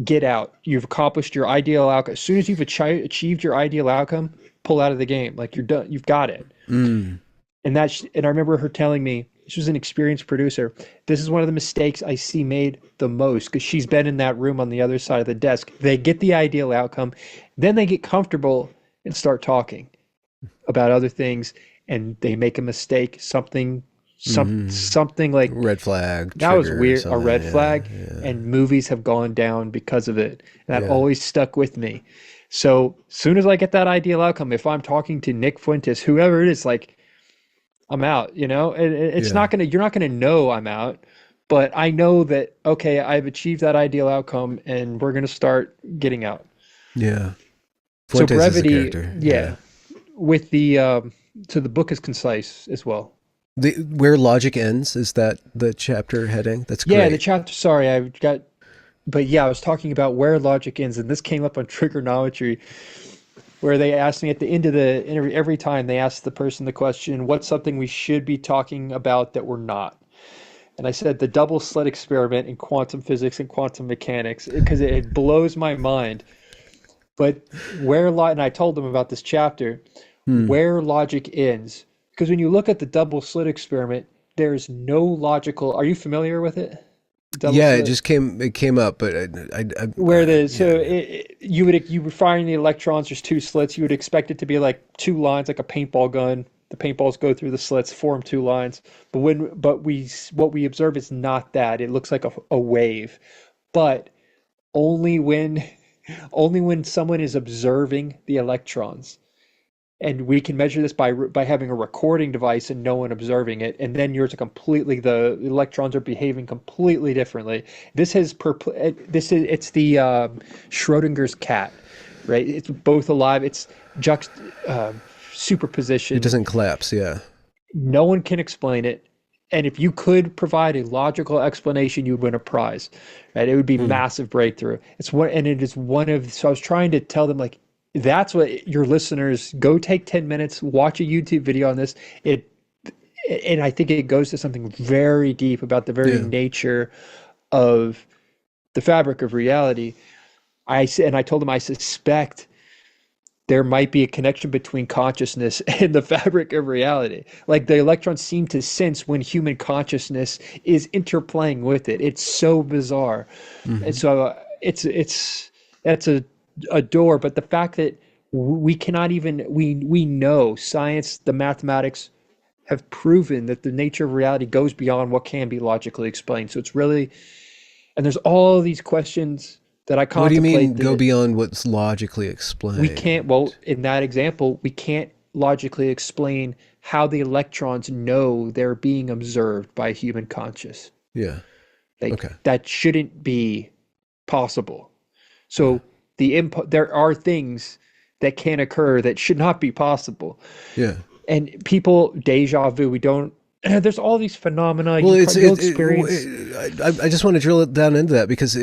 Get out. You've accomplished your ideal outcome. As soon as you've achieved your ideal outcome, pull out of the game. Like you're done. You've got it. Mm. And I remember her telling me, she was an experienced producer, this is one of the mistakes I see made the most, because she's been in that room on the other side of the desk. They get the ideal outcome, then they get comfortable and start talking about other things, and they make a mistake, Hmm. something like Red flag, that was trigger, or weird, a something. red Yeah. flag, Yeah. and movies have gone down because of it. And that Yeah. always stuck with me. So soon as I get that ideal outcome, if I'm talking to Nick Fuentes, whoever it is, like I'm out, and it's Yeah. not gonna, you're not gonna know I'm out, but I know that, okay, I've achieved that ideal outcome and we're gonna start getting out. Yeah. So Fuentes is a brevity, character. Yeah. yeah, with so the book is concise as well. Where logic ends, is that the chapter heading? That's Yeah, the great. chapter, sorry, but yeah, I was talking about where logic ends, and this came up on trigonometry, where they asked me at the end of the interview, every time they asked the person the question, what's something we should be talking about that we're not? And I said the double slit experiment in quantum physics and quantum mechanics, because it blows my mind. But and I told them about this chapter, Hmm. where logic ends. Because when you look at the double slit experiment, there's no logical. Are you familiar with it? Double Yeah, slit, it came up, but where yeah, yeah. you would find the electrons. There's two slits. You would expect it to be like two lines, like a paintball gun. The paintballs go through the slits, form two lines. But what we observe is not that. It looks like a wave, but only when only when someone is observing the electrons. And we can measure this by having a recording device and no one observing it. And then yours are completely, the electrons are behaving completely differently. This is it's the Schrodinger's cat, right? It's both alive. It's juxt It superposition. doesn't collapse. Yeah. No one can explain it. And if you could provide a logical explanation, you'd win a prize, right? It would be Hmm. massive breakthrough. And it is one of, so I was trying to tell them, like, that's what your listeners go take 10 minutes, watch a YouTube video on this. And I think it goes to something very deep about the very Yeah. nature of the fabric of reality. And I told them, I suspect there might be a connection between consciousness and the fabric of reality. Like the electrons seem to sense when human consciousness is interplaying with it. It's so bizarre. And Hmm. so it's that's a door, but the fact that we cannot even we know science, the mathematics have proven that the nature of reality goes beyond what can be logically explained. So it's really, and there's all these questions that I What do you contemplate mean go that beyond what's logically we can't, explained? well, in that example, we can't logically explain how the electrons know they're being observed by a human conscious. Yeah. Like Okay. that shouldn't be possible. Yeah. So there are things that can occur that should not be possible. Yeah. And people, deja vu, we don't, there's all these phenomena Well, you'll experience. I just want to drill it down into that because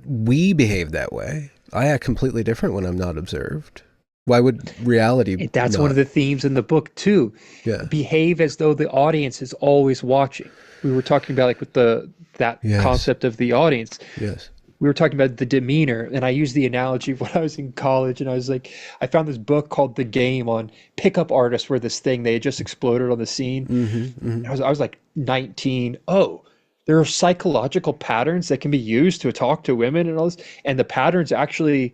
we behave that way. I act completely different when I'm not observed. Why would reality That's one not? of the themes in the book too. Yeah. Behave as though the audience is always watching. We were talking about like with that Yes. concept of the audience. Yes. We were talking about the demeanor, and I used the analogy of when I was in college, and I was like, I found this book called The Game on pickup artists were this thing. They had just exploded on the scene. I was like 19. Oh, there are psychological patterns that can be used to talk to women and all this, and the patterns actually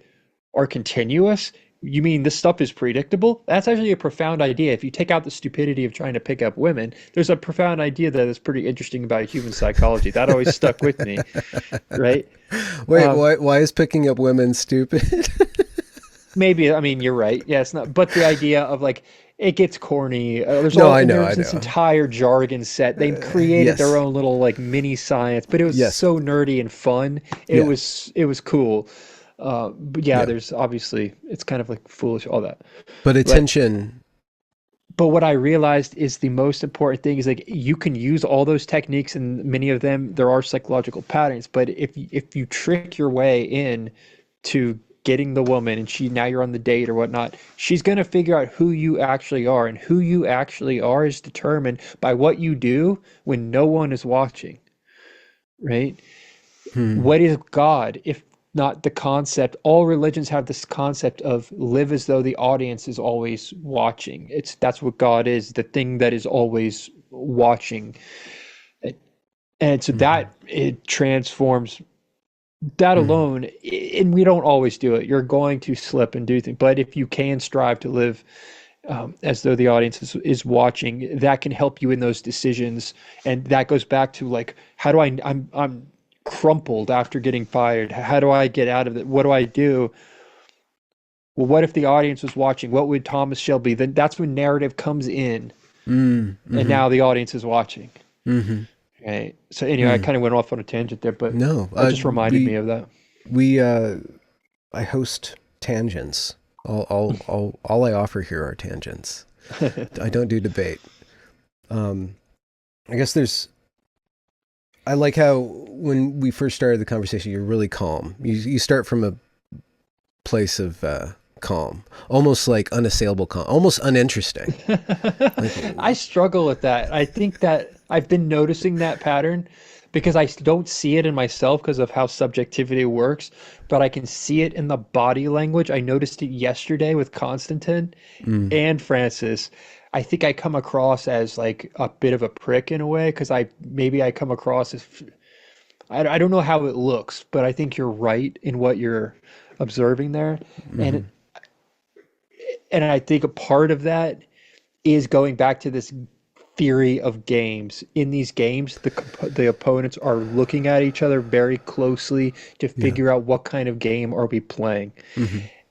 are continuous. You mean this stuff is predictable? That's actually a profound idea. If you take out the stupidity of trying to pick up women, there's a profound idea that is pretty interesting about human psychology. That always stuck with me, right? Wait, why is picking up women stupid? Maybe, I mean, you're right. Yeah, it's not, but the idea of like, it gets corny. There's this entire jargon set. They created yes. their own little like mini science, but it was Yes. so nerdy and fun. It was cool. But yeah, there's obviously, it's kind of like foolish, all that. But attention. But what I realized is the most important thing is like you can use all those techniques, and many of them there are psychological patterns. But if you trick your way in to getting the woman, and now you're on the date or whatnot, she's gonna figure out who you actually are, and who you actually are is determined by what you do when no one is watching, right? What is God if not the concept? All religions have this concept of live as though the audience is always watching. That's what God is, the thing that is always watching. And so that it transforms that alone, and we don't always do it. You're going to slip and do things, but if you can strive to live as though the audience is watching, that can help you in those decisions. And that goes back to like, how do I'm crumpled after getting fired. How do I get out of it? What do I do? Well, what if the audience was watching? What would Thomas Shelby? Then that's when narrative comes in, and now the audience is watching. Right. So anyway, I kind of went off on a tangent there, but no, that just reminded me of that. I host tangents. All I offer here are tangents. I don't do debate. I guess I like how when we first started the conversation, you're really calm. You start from a place of calm, almost like unassailable calm, almost uninteresting. I struggle with that. I think that I've been noticing that pattern because I don't see it in myself because of how subjectivity works, but I can see it in the body language. I noticed it yesterday with Konstantin and Francis. I think I come across as like a bit of a prick in a way because I come across as I don't know how it looks, but I think you're right in what you're observing there, and I think a part of that is going back to this theory of games. In these games, the opponents are looking at each other very closely to figure out what kind of game are we playing.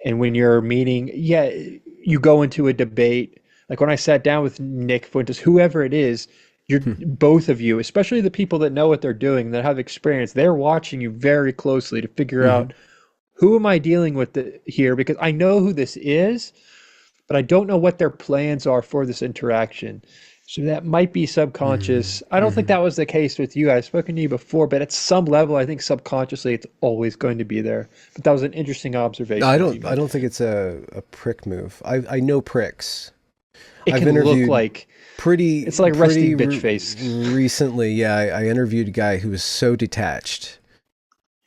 And when you're meeting, you go into a debate. Like when I sat down with Nick Fuentes, whoever it is, you're both of you, especially the people that know what they're doing, that have experience, they're watching you very closely to figure out who am I dealing with here, because I know who this is, but I don't know what their plans are for this interaction. So that might be subconscious. I don't think that was the case with you. I've spoken to you before, but at some level, I think subconsciously it's always going to be there. But that was an interesting observation. I don't think it's a prick move. I know pricks. I've can look like it's like resting bitch face. Recently, I interviewed a guy who was so detached,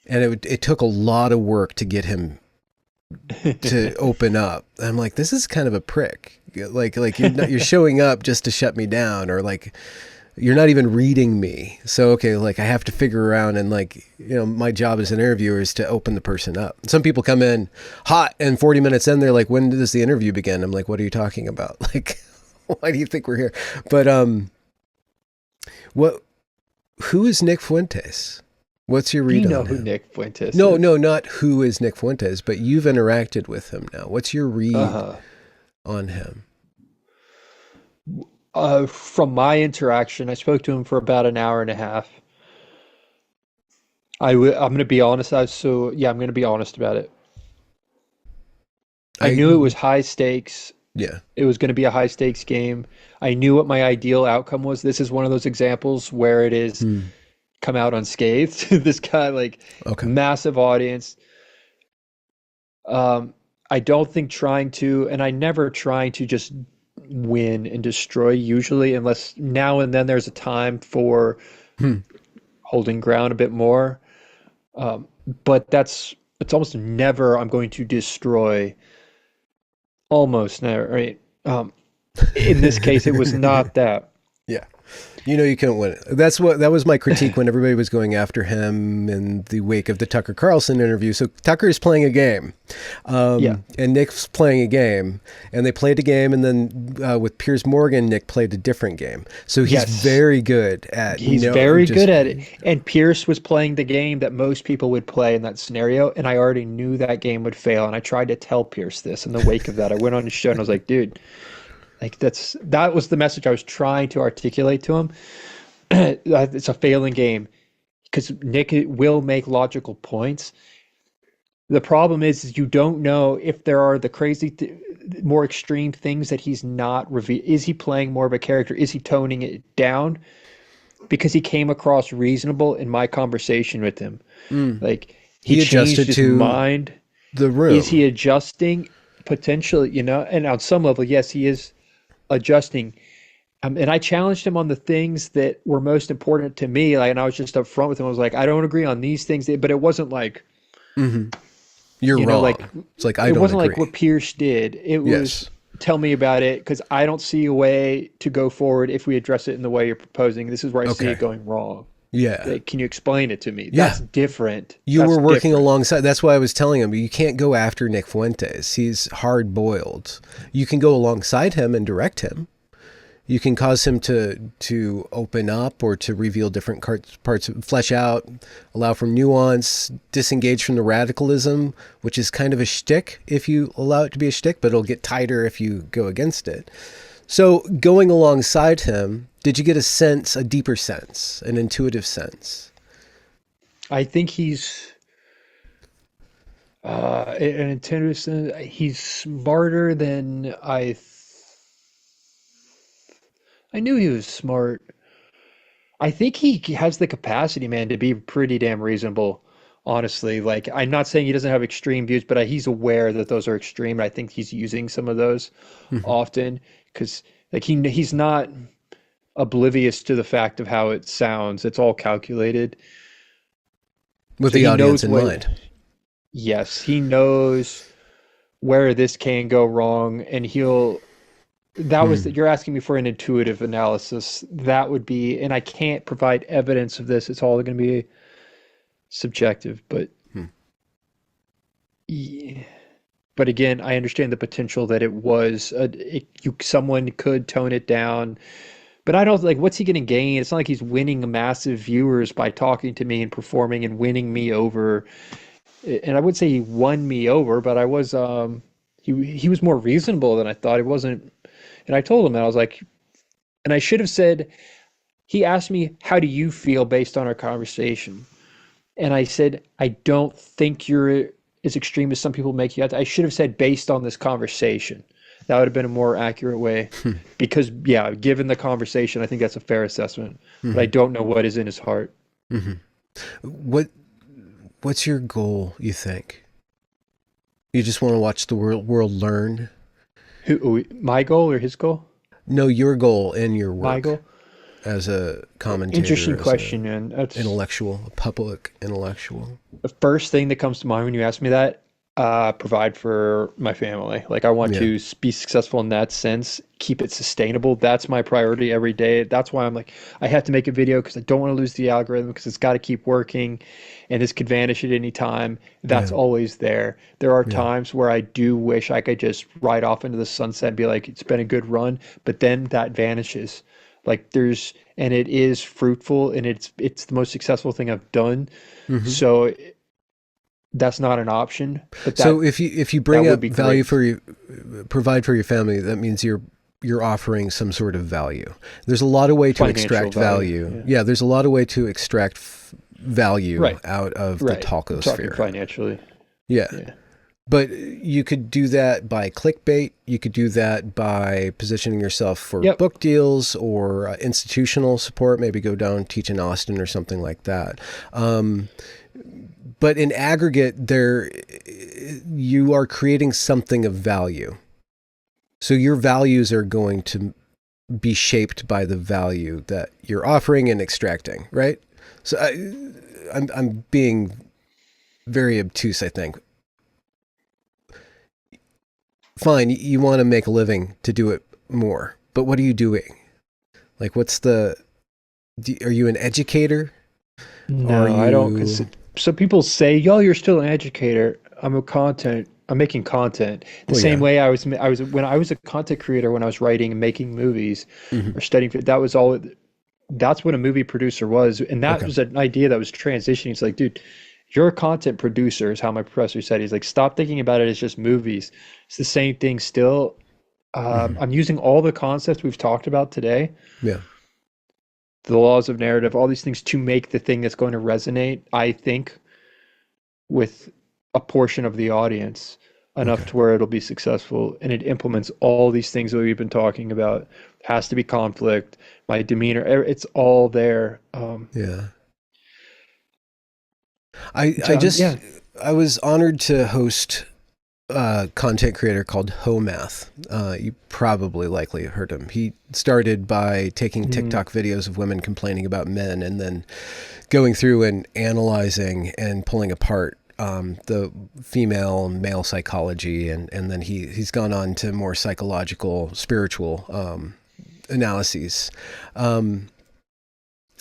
and it took a lot of work to get him to open up. I'm like, this is kind of a prick. Like you're showing up just to shut me down, or like you're not even reading me. So okay, like I have to figure around, and like, you know, my job as an interviewer is to open the person up. Some people come in hot, and 40 minutes in, they're like, when does the interview begin? I'm like, what are you talking about? Like, why do you think we're here? But who is Nick Fuentes? What's your read on him? You know who Nick Fuentes is? No, not who is Nick Fuentes, but you've interacted with him now. What's your read on him? From my interaction, I spoke to him for about an hour and a half. I'm gonna be honest. I'm gonna be honest about it. I I knew it was high stakes. yeah. It was going to be a high stakes game. I knew what my ideal outcome was. This is one of those examples where it is Hmm. come out unscathed. This guy, like, Okay. massive audience. Um, I don't think trying to, and I never trying to just win and destroy usually, unless now and then there's a time for Hmm. holding ground a bit more. Um, but it's almost never I'm going to destroy. Almost never, right? In this case, it was not that. Yeah. You know you couldn't win it. That was my critique when everybody was going after him in the wake of the Tucker Carlson interview. So Tucker is playing a game, Yeah, and Nick's playing a game, and they played a game, and then with Piers Morgan, Nick played a different game. So he's yes, very good at he's very good at it. And Pierce was playing the game that most people would play in that scenario, and I already knew that game would fail. And I tried to tell Pierce this in the wake of that. I went on his show and I was like, dude, like that was the message I was trying to articulate to him. It's a failing game because Nick will make logical points. The problem is you don't know if there are the more extreme things that he's not reveal. Is he playing more of a character? Is he toning it down? Because he came across reasonable in my conversation with him. Mm. Like he He changed adjusted his to mind. the Is room. he adjusting potentially, and on some level, yes, he is adjusting. And I challenged him on the things that were most important to me. Like, and I was just upfront with him. I was like, I don't agree on these things, but it wasn't like, Hmm. You're like wrong. It's like I it don't wasn't like agree. what Pierce did. It was Yes. tell me about it because I don't see a way to go forward if we address it in the way you're proposing. This is where I see it Okay. going wrong. Yeah. Like, can you explain it to me? Yeah. That's different. You That's were working different. alongside. That's why I was telling him you can't go after Nick Fuentes. He's hard boiled. You can go alongside him and direct him. You can cause him to open up or to reveal different parts, flesh out, allow for nuance, disengage from the radicalism, which is kind of a shtick if you allow it to be a shtick, but it'll get tighter if you go against it. So going alongside him, did you get a sense, a deeper sense, an intuitive sense? I think he's an intelligent. He's smarter than I knew he was smart. I think he has the capacity, man, to be pretty damn reasonable. Honestly, like I'm not saying he doesn't have extreme views, but he's aware that those are extreme. And I think he's using some of those Hmm. often because like he's not oblivious to the fact of how it sounds. It's all calculated. With So the he audience knows in what, mind. yes, he knows where this can go wrong and Hmm. you're asking me for an intuitive analysis. That would be, and I can't provide evidence of this. It's all going to be subjective, but Hmm. yeah. But again, I understand the potential that someone could tone it down. But I don't like what's he going to gain? It's not like he's winning massive viewers by talking to me and performing and winning me over. And I would say he won me over, but I was he was more reasonable than I thought. It wasn't, and I told him that I was like, and I should have said he asked me, "How do you feel based on our conversation?" And I said, "I don't think you're as extreme as some people make you out. I should have said based on this conversation. That would have been a more accurate way because yeah, given the conversation, I think that's a fair assessment. But I Hmm. don't know what is in his heart. Hmm. What What's your goal, you think? You just want to watch the world learn? My goal or his goal? No, your goal in your My work goal? as a commentator, Interesting as a question, man. That's intellectual, a public intellectual. the first thing that comes to mind when you ask me that. Provide for my family. Like I want Yeah. to be successful in that sense, keep it sustainable. That's my priority every day. That's why I'm like, I have to make a video because I don't want to lose the algorithm because it's got to keep working and this could vanish at any time. That's Yeah. always there. There are Yeah. times where I do wish I could just ride off into the sunset and be like, it's been a good run, but then that vanishes. Like and it is fruitful and it's the most successful thing I've done. Hmm. So that's not an option, but So that if you that bring would up be value great. for you, provide for your family, that means you're you're offering some sort of value. There's a lot of way to Financial extract value. Yeah, there's a lot of way to extract value Right. out of the Right. I'm talking talkosphere. financially. Yeah. Yeah. But you could do that by clickbait. You could do that by positioning yourself for Yep. book deals or institutional support. Maybe go down, teach in Austin or something like that. But in aggregate, you are creating something of value. So your values are going to be shaped by the value that you're offering and extracting, right? So I'm being very obtuse, I think. Fine, you want to make a living to do it more, but what are you doing? Like, are you an educator? No, I don't. So people say, "Yo, you're still an educator." I'm making content. The Well, same yeah. way when I was a content creator, when I was writing and making movies Mhm. or studying, that was all. That's what a movie producer was, and that Okay. was an idea that was transitioning. It's like, dude, you're a content producer, is how my professor said. He's like, stop thinking about it as just movies. It's the same thing still. I'm using all the concepts we've talked about today, Yeah. the laws of narrative, all these things to make the thing that's going to resonate, I think, with a portion of the audience enough Okay. to where it'll be successful. And it implements all these things that we've been talking about. Has to be conflict, my demeanor, it's all there. Yeah. I So I just yeah. I was honored to host a content creator called Homath. You probably likely heard him. He started by taking Mm, TikTok videos of women complaining about men and then going through and analyzing and pulling apart the female and male psychology, and then he's gone on to more psychological, spiritual analyses.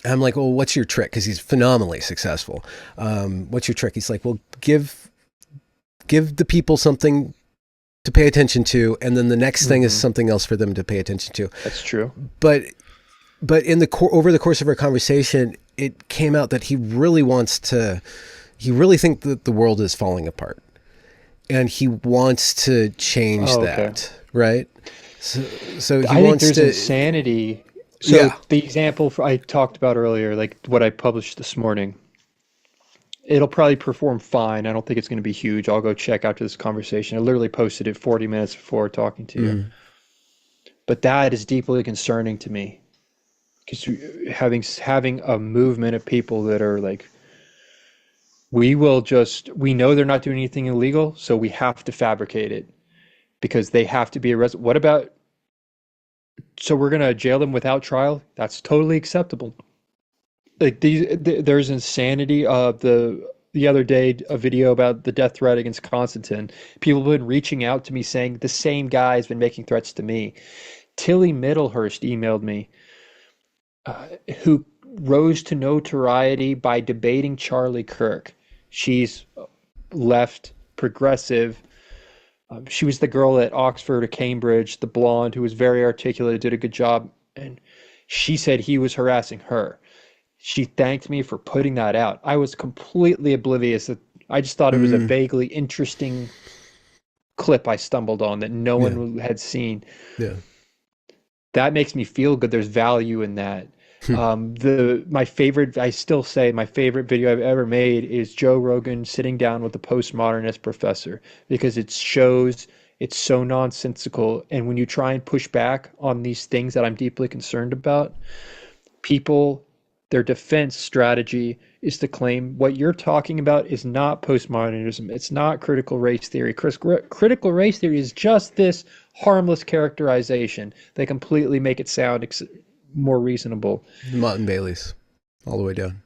I'm like, well, what's your trick? Because he's phenomenally successful. What's your trick? He's like, well, give the people something to pay attention to, and then the next thing is mhm. something else for them to pay attention to. That's true. But in over the course of our conversation, it came out that he really thinks that the world is falling apart, and he wants to change Oh, okay. that, right? So he I think wants there's to, insanity. So yeah. the example I talked about earlier, like what I published this morning, it'll probably perform fine. I don't think it's going to be huge. I'll go check after this conversation. I literally posted it 40 minutes before talking to you. Mm, But that is deeply concerning to me because having a movement of people that are like, we know they're not doing anything illegal, so we have to fabricate it because they have to be arrested. What about, so we're going to jail them without trial? That's totally acceptable. Like there's insanity. The other day, a video about the death threat against Constantine. People have been reaching out to me saying the same guy's been making threats to me. Tilly Middlehurst emailed me, who rose to notoriety by debating Charlie Kirk. She's left, progressive. She was the girl at Oxford or Cambridge, the blonde who was very articulate, did a good job, and she said he was harassing her. She thanked me for putting that out. I was completely oblivious that I just thought it was a mm, vaguely interesting clip I stumbled on that no yeah, one had seen. yeah. That makes me feel good. There's value in that. My favorite, I still say my favorite video I've ever made is Joe Rogan sitting down with a postmodernist professor because it shows it's so nonsensical. And when you try and push back on these things that I'm deeply concerned about, people, their defense strategy is to claim what you're talking about is not postmodernism. It's not critical race theory. Critical race theory is just this harmless characterization. They completely make it sound more reasonable. Mott and Bailey's all the way down.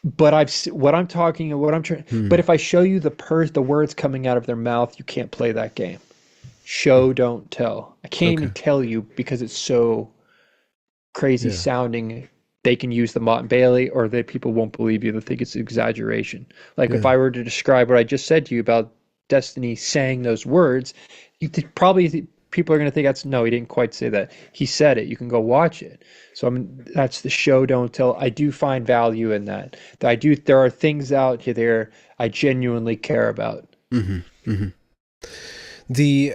But what I'm talking, what I'm trying. But Hmm. if I show you the words coming out of their mouth, you can't play that game. Show, don't tell. I can't Okay. even tell you because it's so crazy Yeah. sounding. They can use the Mott and Bailey, or that people won't believe you. They think it's exaggeration. Like if Yeah. I were to describe what I just said to you about Destiny saying those words, people are going to think that's no, he didn't quite say that. He said it. You can go watch it. So that's the show, don't tell. I do find value in that. There are things out there I genuinely care about. Hmm. Hmm. The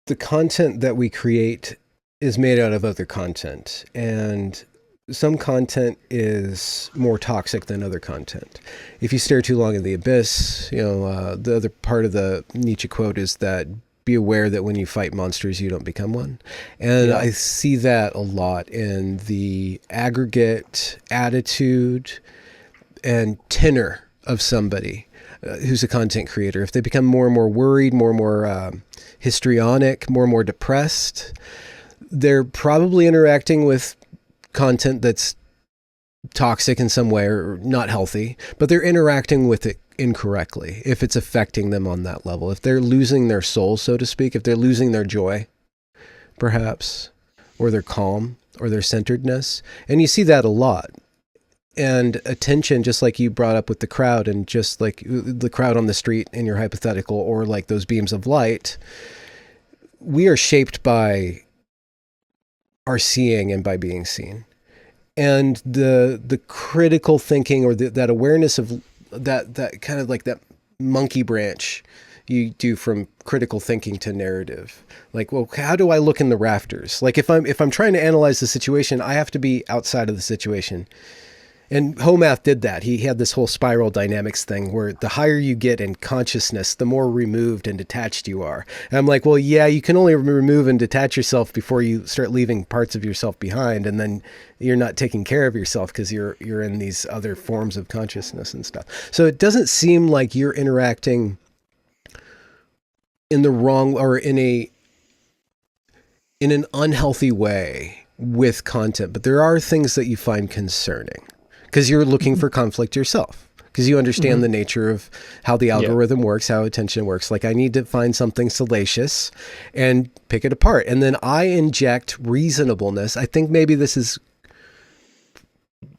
the content that we create is made out of other content, and some content is more toxic than other content. If you stare too long in the abyss, the other part of the Nietzsche quote is that be aware that when you fight monsters, you don't become one. And Yeah. I see that a lot in the aggregate attitude and tenor of somebody who's a content creator. If they become more and more worried, more and more histrionic, more and more depressed, they're probably interacting with content that's toxic in some way or not healthy, but they're interacting with it incorrectly if it's affecting them on that level. If they're losing their soul, so to speak, if they're losing their joy, perhaps, or their calm or their centeredness. And you see that a lot. And attention, just like you brought up with the crowd, and just like the crowd on the street in your hypothetical, or like those beams of light, we are shaped by our seeing and by being seen. And the critical thinking, or that awareness of that kind of like that monkey branch you do from critical thinking to narrative. Like, well, how do I look in the rafters? Like if I'm trying to analyze the situation, I have to be outside of the situation. And Homath did that. He had this whole spiral dynamics thing where the higher you get in consciousness, the more removed and detached you are. And I'm like, well, yeah, you can only remove and detach yourself before you start leaving parts of yourself behind. And then you're not taking care of yourself because you're in these other forms of consciousness and stuff. So it doesn't seem like you're interacting in the wrong, or in an unhealthy way with content. But there are things that you find concerning, because you're looking for conflict yourself, because you understand the nature of how the algorithm works, how attention works. Like, I need to find something salacious and pick it apart. And then I inject reasonableness. I think maybe this is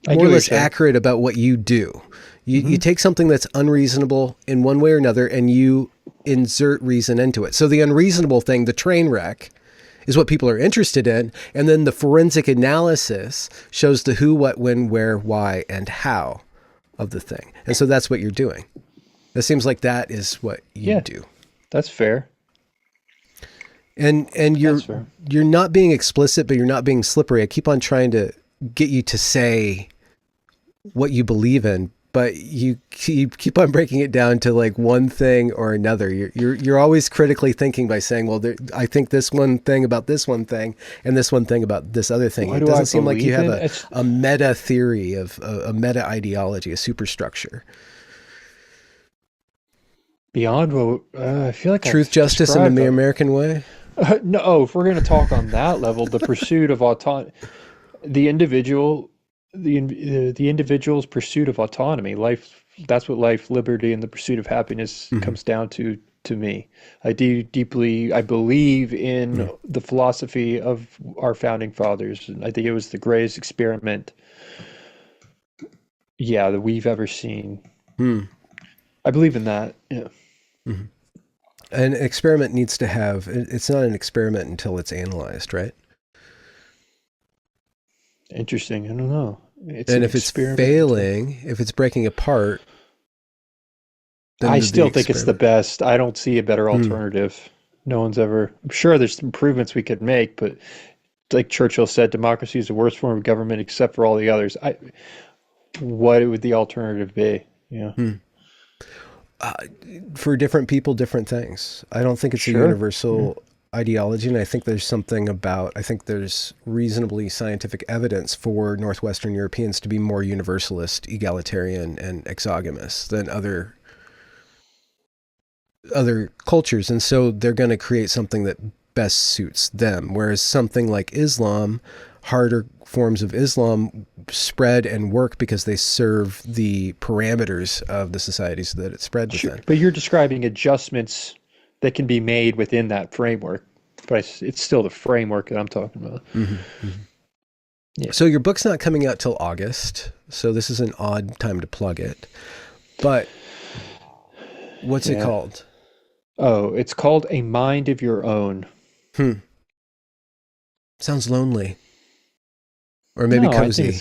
more or less accurate about what you do. You take something that's unreasonable in one way or another, and you insert reason into it. So the unreasonable thing, the train wreck, is what people are interested in. And then the forensic analysis shows the who, what, when, where, why, and how of the thing. And so that's what you're doing. It seems like that is what you do. That's fair. And you're not being explicit, but you're not being slippery. I keep on trying to get you to say what you believe in, but you keep on breaking it down to like one thing or another. You're always critically thinking by saying, well, I think this one thing about this one thing and this one thing about this other thing. It doesn't seem like you have a meta theory of a meta ideology, a superstructure. Beyond what I feel like truth, justice, and the American way. No, if we're going to talk on that level, the pursuit of autonomy, the individual's pursuit of autonomy, life, that's what life, liberty, and the pursuit of happiness comes down to me. I believe in the philosophy of our founding fathers. And I think it was the greatest experiment, that we've ever seen. I believe in that. Yeah. An experiment needs to have, it's not an experiment until it's analyzed, right? Interesting. I don't know. And if it's failing, if it's breaking apart, then I still think it's the best. I don't see a better alternative. No one's ever, I'm sure there's improvements we could make, but like Churchill said, democracy is the worst form of government except for all the others. What would the alternative be? Yeah. For different people, different things. I don't think it's a universal ideology, and I think there's there's reasonably scientific evidence for Northwestern Europeans to be more universalist, egalitarian, and exogamous than other cultures, and so they're going to create something that best suits them. Whereas something like Islam, harder forms of Islam spread and work because they serve the parameters of the societies that it spread within. But you're describing adjustments that can be made within that framework, but it's still the framework that I'm talking about. Yeah. So your book's not coming out till August, so this is an odd time to plug it. But what's it called? Oh, it's called A Mind of Your Own. Sounds lonely. Or maybe cozy.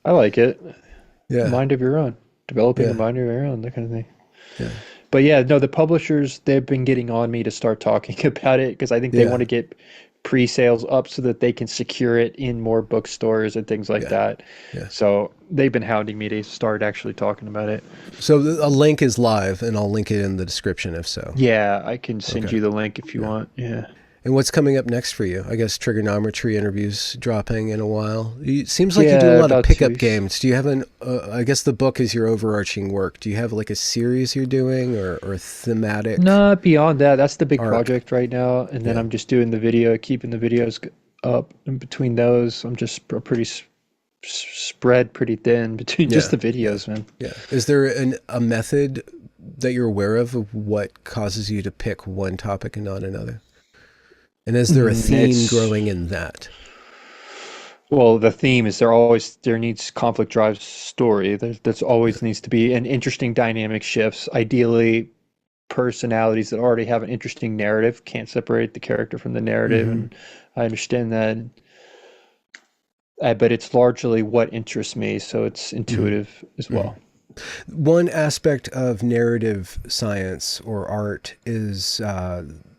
I like it. Yeah. Mind of your own. Developing a mind of your own, that kind of thing. Yeah. But yeah, no, the publishers, they've been getting on me to start talking about it because I think they want Yeah. to get pre-sales up so that they can secure it in more bookstores and things like Yeah. that. Yeah. So they've been hounding me to start actually talking about it. So a link is live, and I'll link it in the description if so. Yeah, I can send Okay. you the link if you Yeah. want. Yeah. And what's coming up next for you? I guess trigonometry interviews dropping in a while. It seems like you do a Yeah, lot of about two pickup weeks. games. Do you have an? I guess the book is your overarching work. Do you have like a series you're doing or thematic Not beyond that. That's the big arc? project right now. And then Yeah. I'm just doing the video, keeping the videos up. In between those, I'm just pretty spread pretty thin between just Yeah. the Yeah. videos, man. Yeah. Is there a method that you're aware of what causes you to pick one topic and not another? And is there a theme It's growing in that? well, the theme is there needs conflict drives story. There's always needs to be an interesting dynamic shifts. Ideally, personalities that already have an interesting narrative can't separate the character from the narrative, Hmm. and I understand that. But it's largely what interests me, so it's Hmm. intuitive as Hmm. well. One aspect of narrative science or art is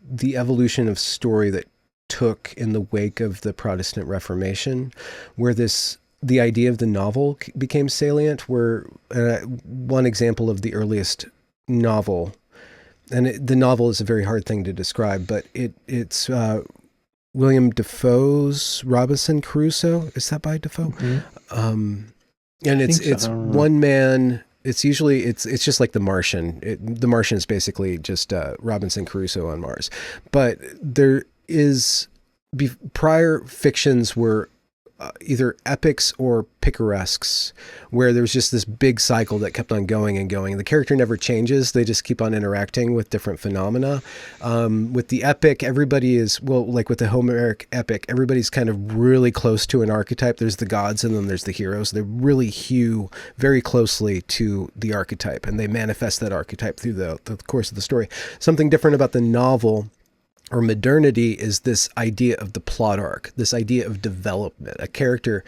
the evolution of story that took in the wake of the Protestant Reformation, where the idea of the novel became salient. Where one example of the earliest novel, and the novel is a very hard thing to describe, but it's William Defoe's Robinson Crusoe. Is that by Defoe? Hmm. Um, and I think so. I it's don't know. one man. It's usually it's just like The Martian. The Martian is basically just Robinson Crusoe on Mars, but there is prior fictions were either epics or picaresques, where there's just this big cycle that kept on going and going. The character never changes; they just keep on interacting with different phenomena. With the epic, everybody is like with the Homeric epic, everybody's kind of really close to an archetype. There's the gods, and then there's the heroes. They really hew very closely to the archetype, and they manifest that archetype through the course of the story. Something different about the novel or modernity is this idea of the plot arc, this idea of development. A character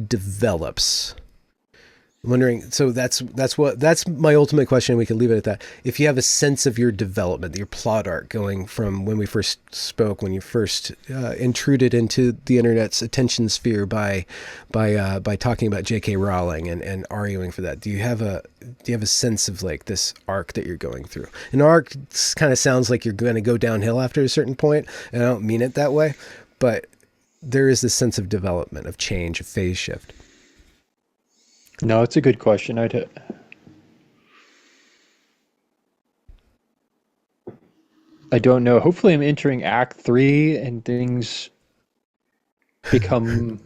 develops. I'm wondering, so that's my ultimate question. We can leave it at that. If you have a sense of your development, your plot arc, going from when we first spoke, when you first intruded into the internet's attention sphere by talking about J.K. Rowling and arguing for that, do you have a sense of like this arc that you're going through? An arc kind of sounds like you're going to go downhill after a certain point, and I don't mean it that way, but there is this sense of development, of change, of phase shift. No, it's a good question. I don't know. Hopefully, I'm entering Act Three and things become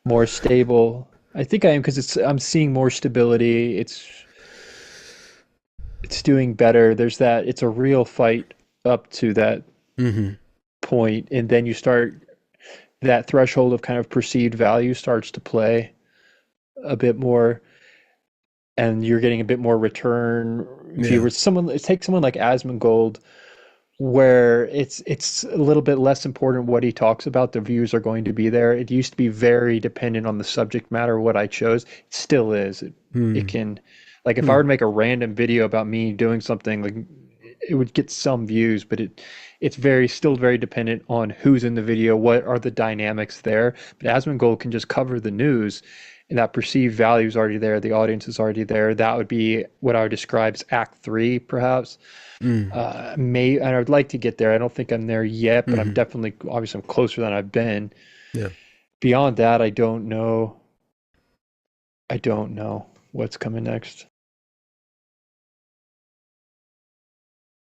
more stable. I think I am because I'm seeing more stability. It's doing better. There's that. It's a real fight up to that Mm-hmm. point, and then you start that threshold of kind of perceived value starts to play a bit more, and you're getting a bit more return Yeah. viewers. Take someone like Asmongold, where it's a little bit less important what he talks about. The views are going to be there. It used to be very dependent on the subject matter, what I chose. It still is. It Hmm. can, like, if I Hmm. were to make a random video about me doing something, like, it would get some views, but it's still very dependent on who's in the video, what are the dynamics there. But Asmongold can just cover the news, and that perceived value is already there. The audience is already there. That would be what I would describe as Act Three, perhaps. Mm. And I would like to get there. I don't think I'm there yet, but I'm Hmm. definitely, obviously, I'm closer than I've been. Yeah. Beyond that, I don't know. I don't know what's coming next.